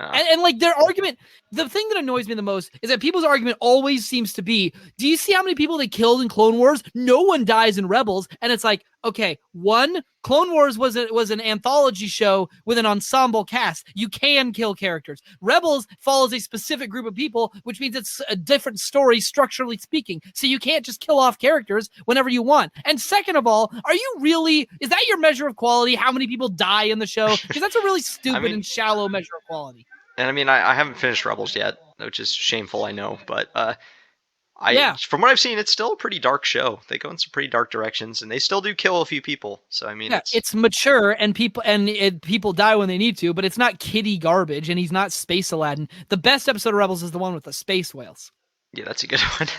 And like their argument, the thing that annoys me the most is that people's argument always seems to be, do you see how many people they killed in Clone Wars? No one dies in Rebels. And it's like, okay, one, Clone Wars was an anthology show with an ensemble cast. You can kill characters. Rebels follows a specific group of people, which means it's a different story structurally speaking. So you can't just kill off characters whenever you want. And second of all, is that your measure of quality? How many people die in the show? Because that's a really stupid and shallow measure of quality. And I mean, I haven't finished Rebels yet, which is shameful, I know. But from what I've seen, it's still a pretty dark show. They go in some pretty dark directions, and they still do kill a few people. So I mean, it's mature, and people die when they need to, but it's not kiddie garbage, and he's not Space Aladdin. The best episode of Rebels is the one with the space whales. Yeah, that's a good one.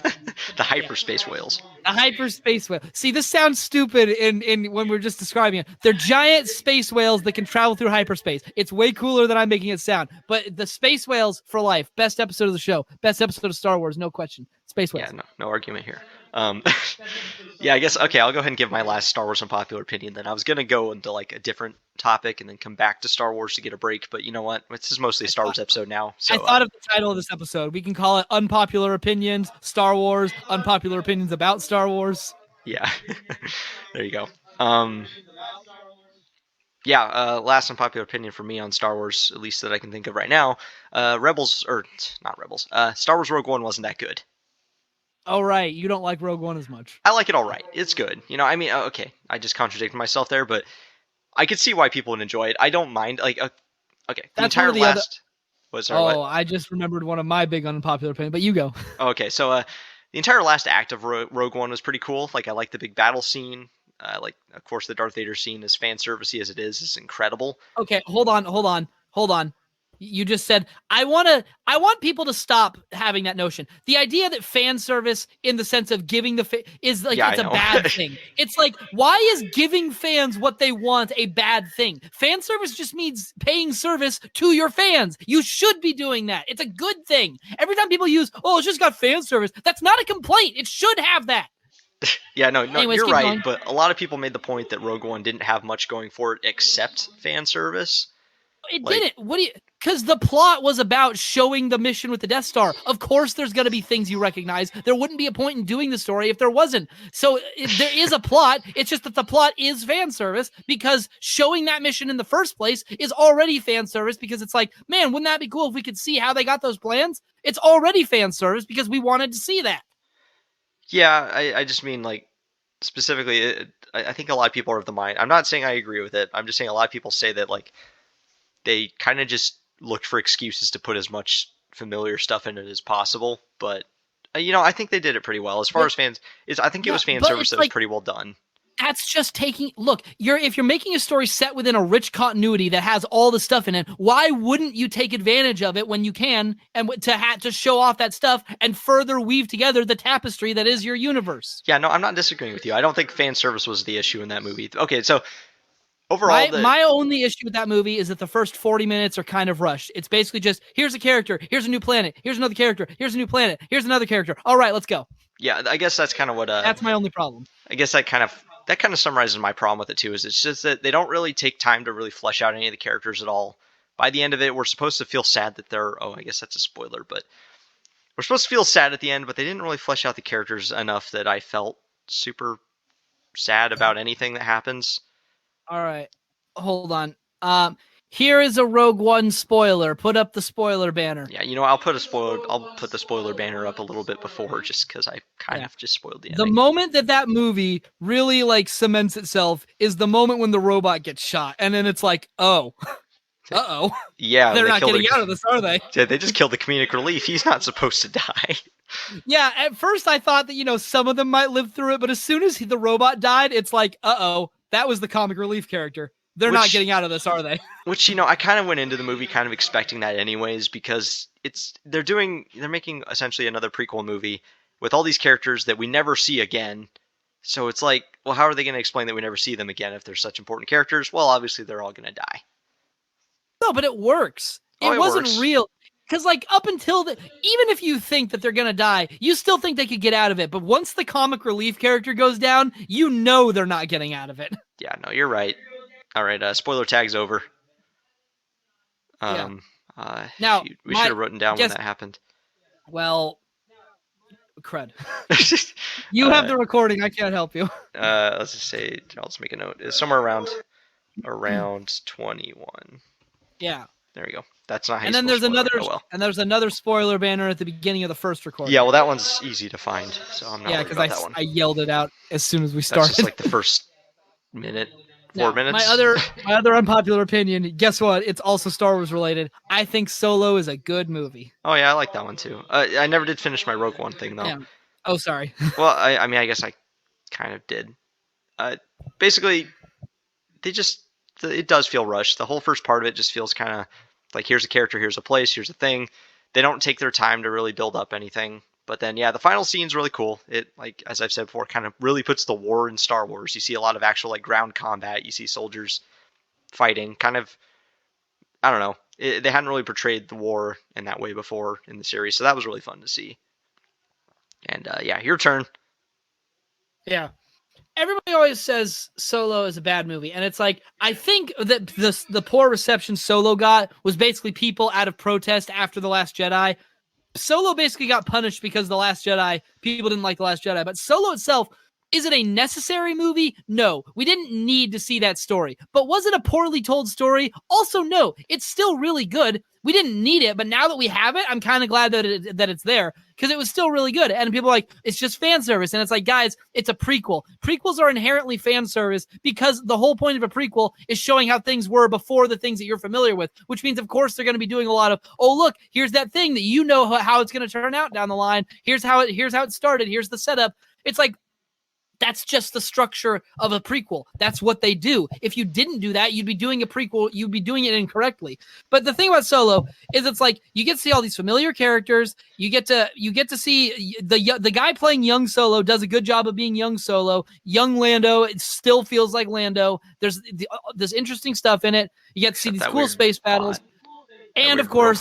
The hyperspace whales. The hyperspace whale. See, this sounds stupid in when we're just describing it. They're giant space whales that can travel through hyperspace. It's way cooler than I'm making it sound. But the space whales for life. Best episode of the show. Best episode of Star Wars, no question. Space whales. Yeah, no argument here. Yeah, I guess, okay, I'll go ahead and give my last Star Wars unpopular opinion then. I was going to go into like a different topic and then come back to Star Wars to get a break, but you know what? This is mostly a Star Wars episode now. So I thought of the title of this episode. We can call it Unpopular Opinions, Star Wars, Unpopular Opinions about Star Wars. Yeah. There you go. Last unpopular opinion for me on Star Wars, at least that I can think of right now. Star Wars Rogue One wasn't that good. Oh, right. You don't like Rogue One as much. I like it all right. It's good. You know, I mean, okay, I just contradicted myself there, but I could see why people would enjoy it. I don't mind. Like, okay, the entire last... What? I just remembered one of my big unpopular opinions, but you go. Okay, so the entire last act of Rogue One was pretty cool. Like, I like the big battle scene. Like, of course, the Darth Vader scene, as fan servicey as it is incredible. Okay, hold on. You just said I want people to stop having that notion. The idea that fan service, in the sense of giving is like it's a bad thing. It's like, why is giving fans what they want a bad thing? Fan service just means paying service to your fans. You should be doing that. It's a good thing. Every time people use, oh, it's just got fan service, that's not a complaint. It should have that. Yeah, no, Anyways, you're right. going. But a lot of people made the point that Rogue One didn't have much going for it except fan service. It didn't. Because the plot was about showing the mission with the Death Star. Of course, there's going to be things you recognize. There wouldn't be a point in doing the story if there wasn't. So there is a plot. It's just that the plot is fan service because showing that mission in the first place is already fan service because it's like, man, wouldn't that be cool if we could see how they got those plans? It's already fan service because we wanted to see that. Yeah, I just mean, like, specifically, I think a lot of people are of the mind. I'm not saying I agree with it. I'm just saying a lot of people say that, like, they kind of just looked for excuses to put as much familiar stuff in it as possible. But, you know, I think they did it pretty well. As far as fans, I think it was fan service that was pretty well done. That's just if you're making a story set within a rich continuity that has all the stuff in it, why wouldn't you take advantage of it when you can and to show off that stuff and further weave together the tapestry that is your universe? Yeah, no, I'm not disagreeing with you. I don't think fan service was the issue in that movie. Okay, so overall, my only issue with that movie is that the first 40 minutes are kind of rushed. It's basically just, here's a character, here's a new planet, here's another character, here's a new planet, here's another character. All right, let's go. Yeah, I guess that's kind of what... that's my only problem. I guess that kind of summarizes my problem with it too, is it's just that they don't really take time to really flesh out any of the characters at all. By the end of it, we're supposed to feel sad that I guess that's a spoiler, but we're supposed to feel sad at the end, but they didn't really flesh out the characters enough that I felt super sad about anything that happens. All right. Hold on. here is a Rogue One spoiler. Put up the spoiler banner. Yeah, I'll put the spoiler banner up a little bit before, just because I kind of just spoiled the The ending. moment that movie really like cements itself is the moment when the robot gets shot, and then it's like, oh, Yeah, they're not getting out of this, are they? Yeah, they just killed the comedic relief. He's not supposed to die. Yeah, at first I thought that, some of them might live through it, but as soon as the robot died, it's like, that was the comic relief character. They're not getting out of this, are they? Which, I kind of went into the movie kind of expecting that anyways, because they're making essentially another prequel movie with all these characters that we never see again. So it's like, well, how are they going to explain that we never see them again if they're such important characters? Well, obviously they're all going to die. No, but it works. It wasn't works. real. Because, up until even if you think that they're going to die, you still think they could get out of it. But once the comic relief character goes down, they're not getting out of it. Yeah, no, you're right. All right, spoiler tag's over. Now, we should have written down when that happened. Well, crud. You have the recording. I can't help you. Let's just say, I'll just make a note. It's somewhere around 21. Yeah. There we go. That's not how and you then there's spoiler. another and there's another spoiler banner at the beginning of the first recording. Yeah, well, that one's easy to find, so I'm not worried about that one. I yelled it out as soon as we started. That's just like the first minute, 4 minutes. My other unpopular opinion, guess what? It's also Star Wars related. I think Solo is a good movie. Oh yeah, I like that one too. I never did finish my Rogue One thing though. Yeah. Oh, sorry. Well, I mean, I guess I kind of did. Basically, it does feel rushed. The whole first part of it just feels kind of like, here's a character, here's a place, here's a thing. They don't take their time to really build up anything. But then, yeah, the final scene's really cool. It, like, as I've said before, kind of really puts the war in Star Wars. You see a lot of actual, like, ground combat. You see soldiers fighting. Kind of, I don't know. They hadn't really portrayed the war in that way before in the series. So that was really fun to see. And, yeah, your turn. Yeah. Everybody always says Solo is a bad movie, and it's like, I think that the poor reception Solo got was basically people out of protest after The Last Jedi. Solo basically got punished because The Last Jedi, people didn't like The Last Jedi, but Solo itself, is it a necessary movie? No, we didn't need to see that story. But was it a poorly told story? Also, no, it's still really good. We didn't need it, but now that we have it, I'm kind of glad that it's there, because it was still really good. And people are like, it's just fan service. And it's like, guys, it's a prequel. Prequels are inherently fan service because the whole point of a prequel is showing how things were before the things that you're familiar with, which means, of course, they're going to be doing a lot of, oh, look, here's that thing that how it's going to turn out down the line. Here's how it started. Here's the setup. It's like, that's just the structure of a prequel. That's what they do. If you didn't do that, you'd be doing a prequel. You'd be doing it incorrectly. But the thing about Solo is, it's like, you get to see all these familiar characters. You get to see the guy playing young Solo does a good job of being young Solo. Young Lando, it still feels like Lando. There's interesting stuff in it. You get to see these cool space battles, and of course,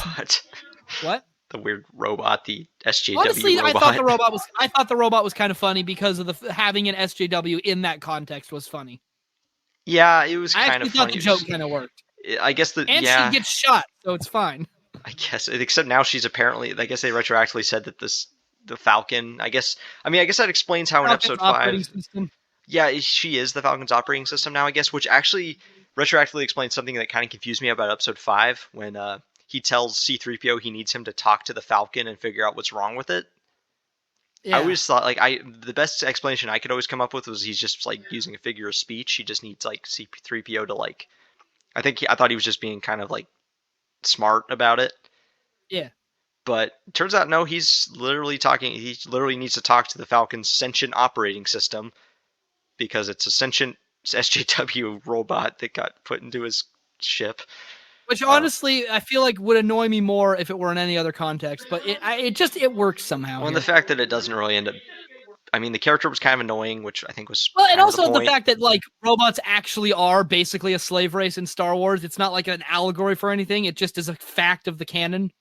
what? The weird robot, the SJW Honestly, robot. I thought the robot was kind of funny because of having an SJW in that context was funny. Yeah, it was kind of funny. I thought the joke kind of worked. I guess she gets shot, so it's fine. I guess, except now she's apparently, I guess they retroactively said that the Falcon, I guess that explains how in episode 5. Yeah, she is the Falcon's operating system now, I guess, which actually retroactively explains something that kind of confused me about episode 5 when he tells C-3PO he needs him to talk to the Falcon and figure out what's wrong with it. Yeah. I always thought, the best explanation I could always come up with was he's just, using a figure of speech. He just needs, C-3PO to, I thought he was just being kind of, smart about it. Yeah. But turns out, no, he's literally he literally needs to talk to the Falcon's sentient operating system because it's a sentient SJW robot that got put into his ship. Which honestly, I feel like would annoy me more if it were in any other context, but it works somehow. Well, and the fact that it doesn't really end up, I mean, the character was kind of annoying, which I think was and also the fact that robots actually are basically a slave race in Star Wars. It's not like an allegory for anything. It just is a fact of the canon,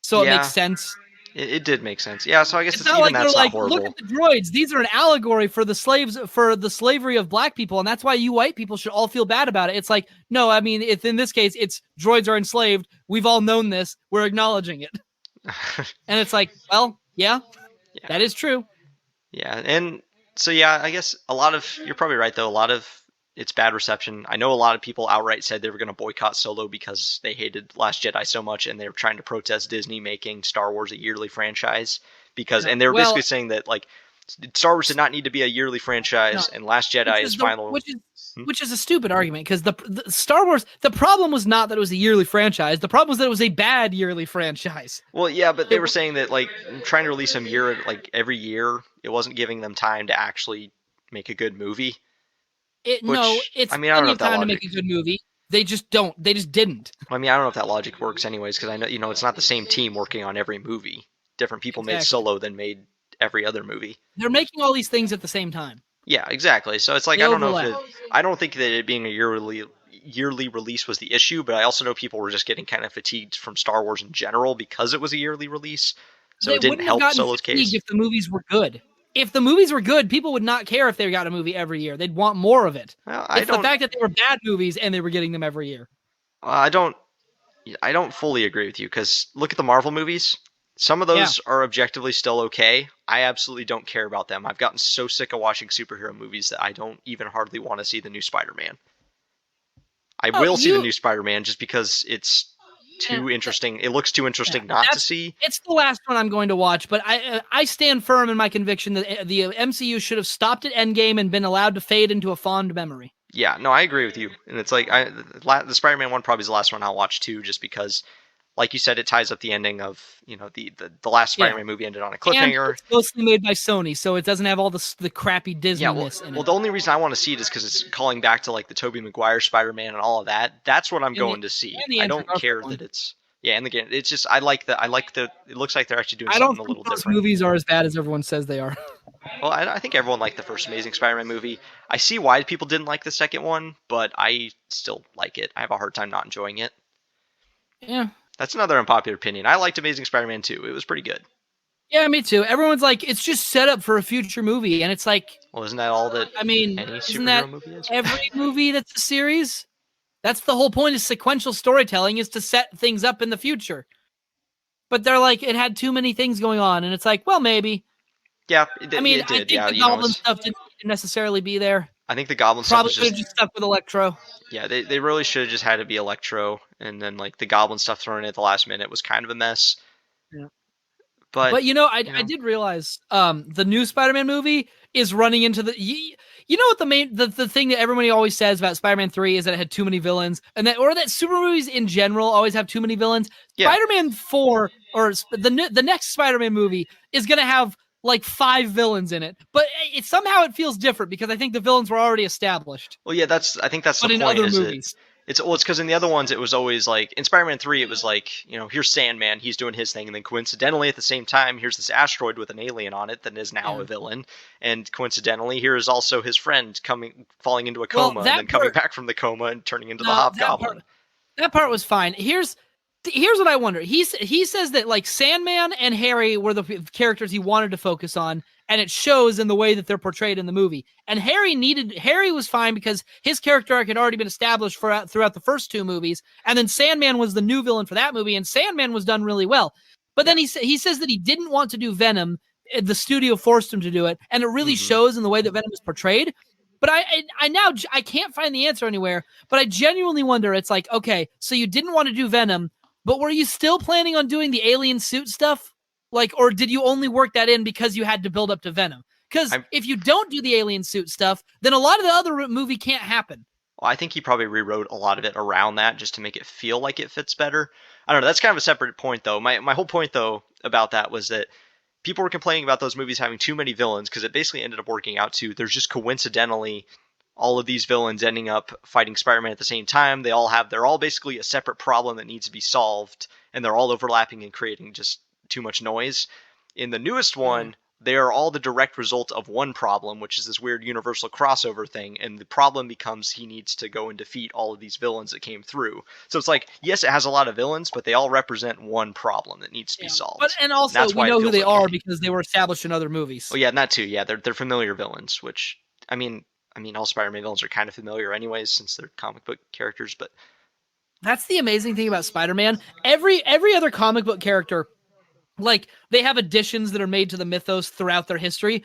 so it makes sense. It did make sense. Yeah, so I guess it's not like that's they're not horrible. Look at the droids. These are an allegory for the slavery of black people, and that's why you white people should all feel bad about it. It's like, no, I mean, in this case, it's droids are enslaved. We've all known this. We're acknowledging it. And it's like, well, yeah, that is true. Yeah, and so, yeah, I guess you're probably right, though. A lot of it's bad reception. I know a lot of people outright said they were going to boycott Solo because they hated Last Jedi so much, and they were trying to protest Disney making Star Wars a yearly franchise because, Yeah. and they were Well, basically saying that like Star Wars did not need to be a yearly franchise, and Last Jedi is final. Which is a stupid argument because the Star Wars, the problem was not that it was a yearly franchise. The problem was that it was a bad yearly franchise. Well, yeah, but they were saying that like trying to release them every year, it wasn't giving them time to actually make a good movie. It's I mean, I don't plenty know of if that time to logic. make a good movie. They just don't. They just didn't. I mean, I don't know if that logic works anyways, because I know it's not the same team working on every movie. Different people made Exactly. Solo than made every other movie. They're making all these things at the same time. Yeah, exactly. So it's like They I don't know overlap. I don't think that it being a yearly release was the issue, but I also know people were just getting kind of fatigued from Star Wars in general because it was a yearly release. So They it didn't wouldn't have help gotten Solo's fatigued case. if the movies were good. If the movies were good, people would not care if they got a movie every year. They'd want more of it. Well, It's the fact that they were bad movies and they were getting them every year. I don't fully agree with you because look at the Marvel movies. Some of those are objectively still okay. I absolutely don't care about them. I've gotten so sick of watching superhero movies that I don't even hardly want to see the new Spider-Man. I will see the new Spider-Man just because it's too interesting. It looks too interesting not to see. It's the last one I'm going to watch, but I stand firm in my conviction that the MCU should have stopped at Endgame and been allowed to fade into a fond memory. Yeah, no, I agree with you. And it's like the Spider-Man one probably is the last one I'll watch too, just because, like you said, it ties up the ending of the last Spider-Man movie ended on a cliffhanger. And it's mostly made by Sony, so it doesn't have all the crappy Disney-ness in it. Well, the only reason I want to see it is because it's calling back to like the Tobey Maguire Spider-Man and all of that. That's what I'm going to see. I don't care that it's and again, it's just I like the. It looks like they're actually doing something a little different. I don't think those movies are as bad as everyone says they are. Well, I think everyone liked the first Amazing Spider-Man movie. I see why people didn't like the second one, but I still like it. I have a hard time not enjoying it. Yeah. That's another unpopular opinion. I liked Amazing Spider-Man 2. It was pretty good. Yeah, me too. Everyone's like, it's just set up for a future movie, and it's like, well, isn't that all that? I mean, any isn't that movie is? every movie that's a series? That's the whole point of sequential storytelling, is to set things up in the future. But they're like, it had too many things going on, and it's like, well, maybe. Yeah, I think the Goblin stuff didn't necessarily be there. I think the Goblin probably stuff could have just stuck with Electro. Yeah, they really should have just had to be Electro, and then like the Goblin stuff thrown in at the last minute was kind of a mess. Yeah. But I did realize the new Spider-Man movie is running into the you know what the thing that everybody always says about Spider-Man 3 is that it had too many villains, and that super movies in general always have too many villains. Yeah. Spider-Man 4 or the next Spider-Man movie is going to have like 5 villains in it, but somehow it feels different because I think the villains were already established. Well, yeah, I think that's the point. But in other movies. It's because in the other ones it was always like in Spider-Man 3 it was like, here's Sandman, he's doing his thing, and then coincidentally at the same time here's this asteroid with an alien on it that is now a villain, and coincidentally here is also his friend falling into a coma and then coming back from the coma and turning into the Hobgoblin. That part was fine. Here's what I wonder. He says that like Sandman and Harry were the characters he wanted to focus on, and it shows in the way that they're portrayed in the movie. And Harry was fine because his character arc had already been established throughout the first 2 movies, and then Sandman was the new villain for that movie, and Sandman was done really well. But then he says that he didn't want to do Venom. The studio forced him to do it, and it really shows in the way that Venom is portrayed. But I can't find the answer anywhere, but I genuinely wonder, it's like, okay, so you didn't want to do Venom, but were you still planning on doing the alien suit stuff? Like, or did you only work that in because you had to build up to Venom? Because if you don't do the alien suit stuff, then a lot of the other movie can't happen. Well, I think he probably rewrote a lot of it around that just to make it feel like it fits better. I don't know. That's kind of a separate point, though. My whole point, though, about that was that people were complaining about those movies having too many villains because it basically ended up working out to there's just coincidentally all of these villains ending up fighting Spider-Man at the same time. They're all basically a separate problem that needs to be solved, and they're all overlapping and creating just too much noise. In the newest one, they are all the direct result of one problem, which is this weird universal crossover thing, and the problem becomes he needs to go and defeat all of these villains that came through. So it's like, yes, it has a lot of villains, but they all represent one problem that needs to be solved. And also, we know who they are because they were established in other movies. Oh yeah, and that too. Yeah, they're familiar villains, which, I mean, all Spider-Man villains are kind of familiar anyways, since they're comic book characters, but that's the amazing thing about Spider-Man. Every other comic book character, like, they have additions that are made to the mythos throughout their history.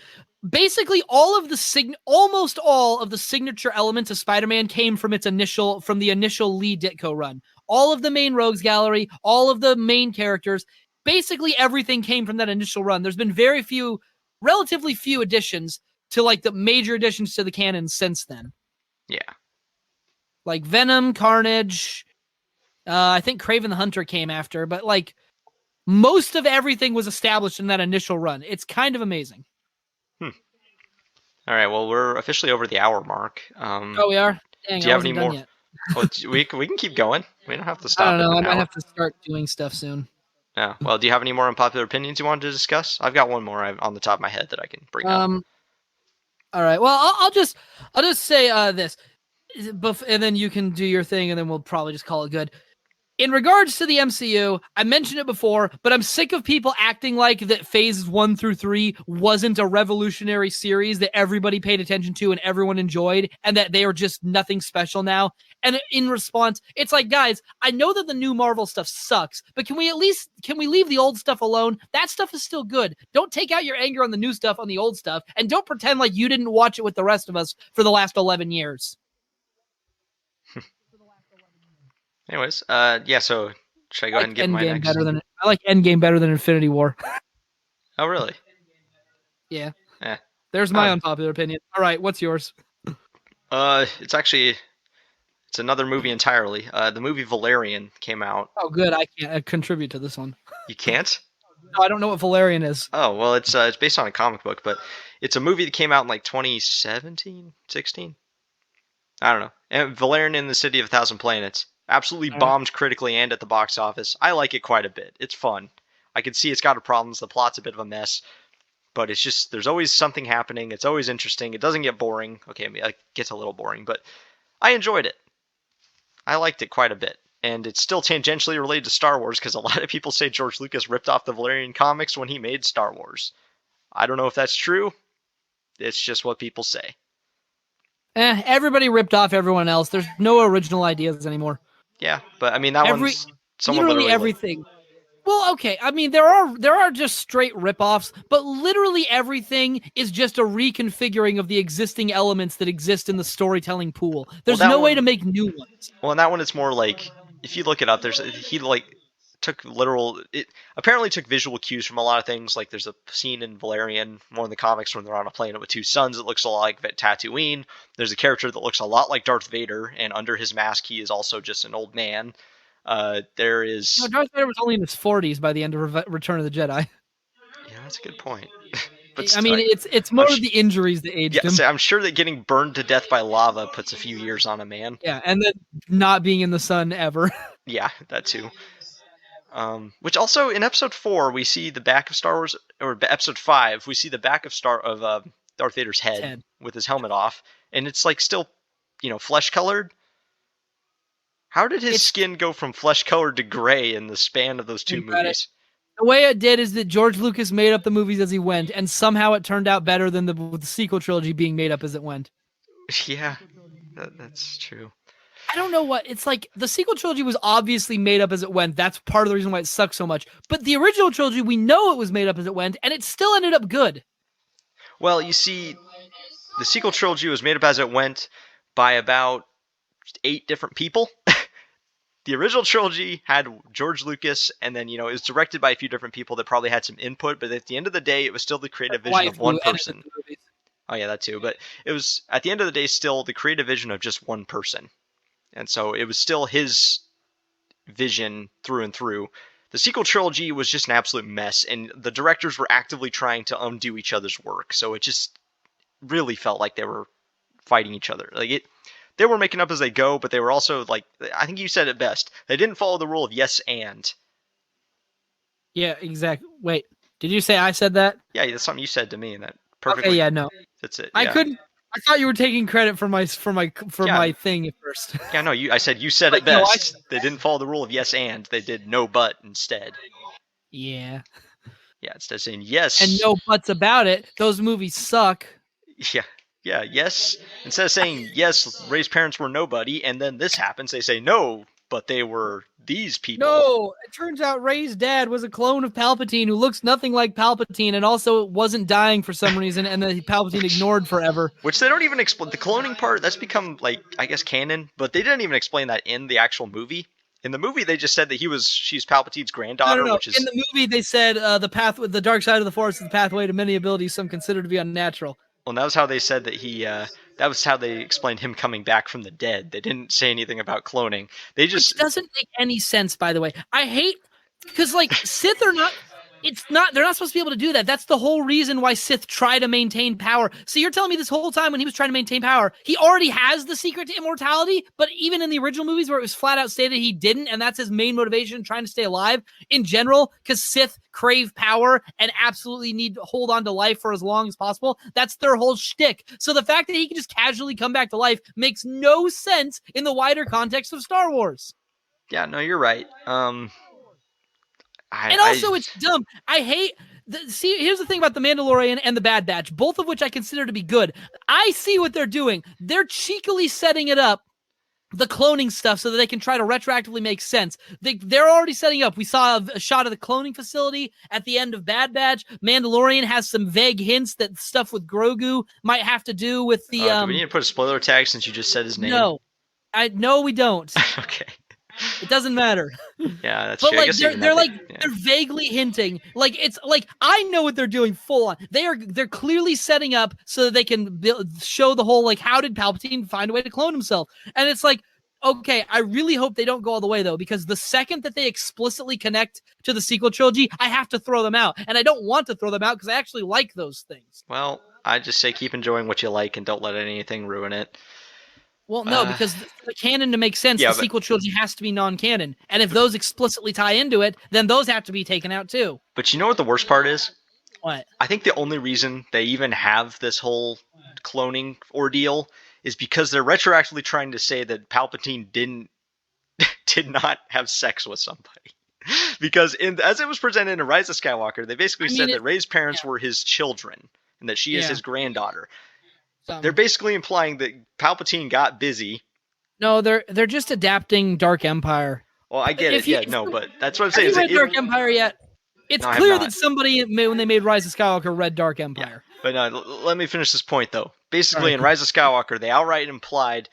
basically almost all of the signature elements of Spider-Man came from the initial Lee Ditko run. All of the main rogues gallery, all of the main characters, basically everything came from that initial run. There's been relatively few additions to like the major additions to the canon since then. Yeah. Like Venom, Carnage, I think Kraven the Hunter came after, but like most of everything was established in that initial run. It's kind of amazing. All right. Well, we're officially over the hour mark. Oh, we are? Dang, do you I have any wasn't done more? yet. Well, we can keep going. We don't have to I stop don't know. at I an might hour. have to start doing stuff soon. Yeah. Well, do you have any more unpopular opinions you wanted to discuss? I've got one more on the top of my head that I can bring up. All right. Well, I'll just say this, and then you can do your thing, and then we'll probably just call it good. In regards to the MCU, I mentioned it before, but I'm sick of people acting like that phases 1 through 3 wasn't a revolutionary series that everybody paid attention to and everyone enjoyed, and that they are just nothing special now. And in response, it's like, guys, I know that the new Marvel stuff sucks, but can we leave the old stuff alone? That stuff is still good. Don't take out your anger on the new stuff on the old stuff, and don't pretend like you didn't watch it with the rest of us for the last 11 years. Anyways, yeah. So should I go ahead and get my next? I like Endgame better than Infinity War. Oh, really? Yeah. Eh. There's my unpopular opinion. All right, what's yours? It's another movie entirely. The movie Valerian came out. Oh, good. I can't contribute to this one. You can't? No, I don't know what Valerian is. Oh, well, it's based on a comic book, but it's a movie that came out in like 2017, 16. I don't know. And Valerian in the City of a Thousand Planets absolutely bombed critically and at the box office. I like it quite a bit. It's fun. I can see it's got problems. The plot's a bit of a mess, but it's just there's always something happening. It's always interesting. It doesn't get boring. Okay, it gets a little boring, but I enjoyed it. I liked it quite a bit. And it's still tangentially related to Star Wars because a lot of people say George Lucas ripped off the Valerian comics when he made Star Wars. I don't know if that's true. It's just what people say. Everybody ripped off everyone else. There's no original ideas anymore. Yeah, but I mean that one's literally everything. Well, okay. I mean, there are just straight ripoffs, but literally everything is just a reconfiguring of the existing elements that exist in the storytelling pool. There's no way to make new ones. Well, in that one, it's more like if you look it up, he apparently took visual cues from a lot of things. Like there's a scene in Valerian, one of the comics, when they're on a planet with two suns. It looks a lot like Tatooine. There's a character that looks a lot like Darth Vader, and under his mask, he is also just an old man. There is. No, Darth Vader was only in his 40s by the end of Return of the Jedi. Yeah, that's a good point. But I mean, it's more of the injuries that aged him. I'm sure that getting burned to death by lava puts a few years on a man. Yeah, and then not being in the sun ever. Yeah, that too. Which also in episode 4 we see the back of Star Wars, or episode 5 we see the back of Darth Vader's head with his helmet off, and it's like still, flesh colored. How did his skin go from flesh colored to gray in the span of those two movies? The way it did is that George Lucas made up the movies as he went, and somehow it turned out better than the sequel trilogy being made up as it went. Yeah, that's true. I don't know what it's like. The sequel trilogy was obviously made up as it went. That's part of the reason why it sucks so much. But the original trilogy, we know it was made up as it went, and it still ended up good. Well, you see, the sequel trilogy was made up as it went by about 8 different people. The original trilogy had George Lucas, and then, it was directed by a few different people that probably had some input, but at the end of the day, it was still the creative vision of one person. Oh, yeah, that too. But it was, at the end of the day, still the creative vision of just one person. And so it was still his vision through and through. The sequel trilogy was just an absolute mess, and the directors were actively trying to undo each other's work. So it just really felt like they were fighting each other. They were making up as they go, but they were also I think you said it best. They didn't follow the rule of yes and. Yeah, exactly. Wait, did you say I said that? Yeah, that's something you said to me, and that perfectly. Okay, yeah, no. That's it. I yeah. couldn't. I thought you were taking credit for my thing at first. Yeah, no, I said you said it best. They didn't follow the rule of yes and. They did no but instead. Yeah. Yeah, instead of saying yes. And no buts about it. Those movies suck. Yeah. Yeah, yes. Instead of saying yes, Ray's parents were nobody, and then this happens, they say no, but they were these people. No, it turns out Rey's dad was a clone of Palpatine who looks nothing like Palpatine and also wasn't dying for some reason, and then Palpatine ignored forever. Which they don't even explain. The cloning part, that's become, like, I guess canon, but they didn't even explain that in the actual movie. In the movie, they just said that she's Palpatine's granddaughter, No. which is... In the movie, they said the dark side of the Force is the pathway to many abilities some consider to be unnatural. Well, that was how they said that that was how they explained him coming back from the dead. They didn't say anything about cloning. They just... Which doesn't make any sense, by the way. I hate... Because, like, Sith are not... They're not supposed to be able to do that. That's the whole reason why Sith try to maintain power. So you're telling me this whole time when he was trying to maintain power, he already has the secret to immortality, but even in the original movies where it was flat out stated he didn't, and that's his main motivation, trying to stay alive in general, because Sith crave power and absolutely need to hold on to life for as long as possible. That's their whole shtick. So the fact that he can just casually come back to life makes no sense in the wider context of Star Wars. Yeah, no, you're right. It's dumb. I hate... here's the thing about The Mandalorian and The Bad Batch, both of which I consider to be good. I see what they're doing. They're cheekily setting it up, the cloning stuff, so that they can try to retroactively make sense. They're already setting up. We saw a shot of the cloning facility at the end of Bad Batch. Mandalorian has some vague hints that stuff with Grogu might have to do with the... do we need to put a spoiler tag since you just said his name? No, we don't. Okay. It doesn't matter. Yeah, that's but true. Like they're vaguely hinting. Like it's like I know what they're doing full on. They're clearly setting up so that they can show the whole like how did Palpatine find a way to clone himself? And it's like, okay, I really hope they don't go all the way though, because the second that they explicitly connect to the sequel trilogy, I have to throw them out. And I don't want to throw them out because I actually like those things. Well, I just say keep enjoying what you like and don't let anything ruin it. Well, no, because the canon to make sense, the sequel trilogy has to be non-canon. And if those explicitly tie into it, then those have to be taken out too. But you know what the worst part is? What? I think the only reason they even have this whole cloning ordeal is because they're retroactively trying to say that Palpatine did not have sex with somebody. Because as it was presented in Rise of Skywalker, they basically said that Rey's parents were his children and that she is his granddaughter. They're basically implying that Palpatine got busy. No, they're just adapting Dark Empire. Well, I get it. But that's what I'm saying. Have you read Dark Empire yet? It's clear that somebody, when they made Rise of Skywalker, read Dark Empire. Yeah. But no, let me finish this point, though. Basically, in Rise of Skywalker, they outright implied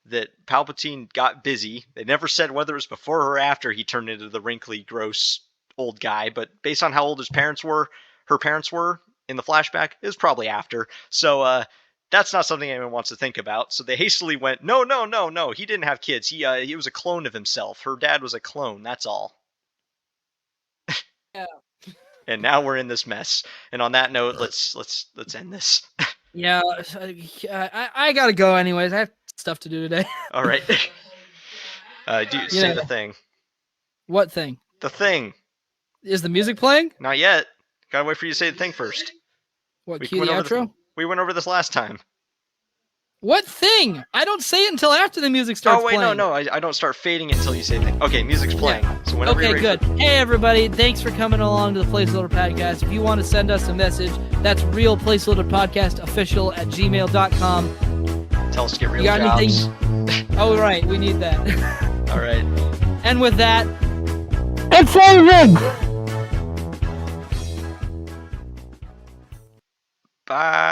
that Palpatine got busy. They never said whether it was before or after he turned into the wrinkly, gross old guy. But based on how old her parents were in the flashback, it was probably after. So, that's not something anyone wants to think about. So they hastily went, no, he didn't have kids. He was a clone of himself. Her dad was a clone. That's all. Yeah. And now we're in this mess. And on that note, let's end this. Yeah, I gotta go anyways. I have stuff to do today. All right. Say the thing. What thing? The thing. Is the music playing? Not yet. Gotta wait for you to say the thing first. What, cue the outro? We went over this last time. What thing? I don't say it until after the music starts playing. Oh, wait, no. I don't start fading it until you say the thing. Okay, music's playing. Yeah. So whenever you're ready. Good. Hey, everybody. Thanks for coming along to the Placeholder Podcast. If you want to send us a message, that's realplaceholderpodcast@gmail.com. Tell us to get real you got jobs. Anything? Oh, right. We need that. All right. And with that, it's over. Bye.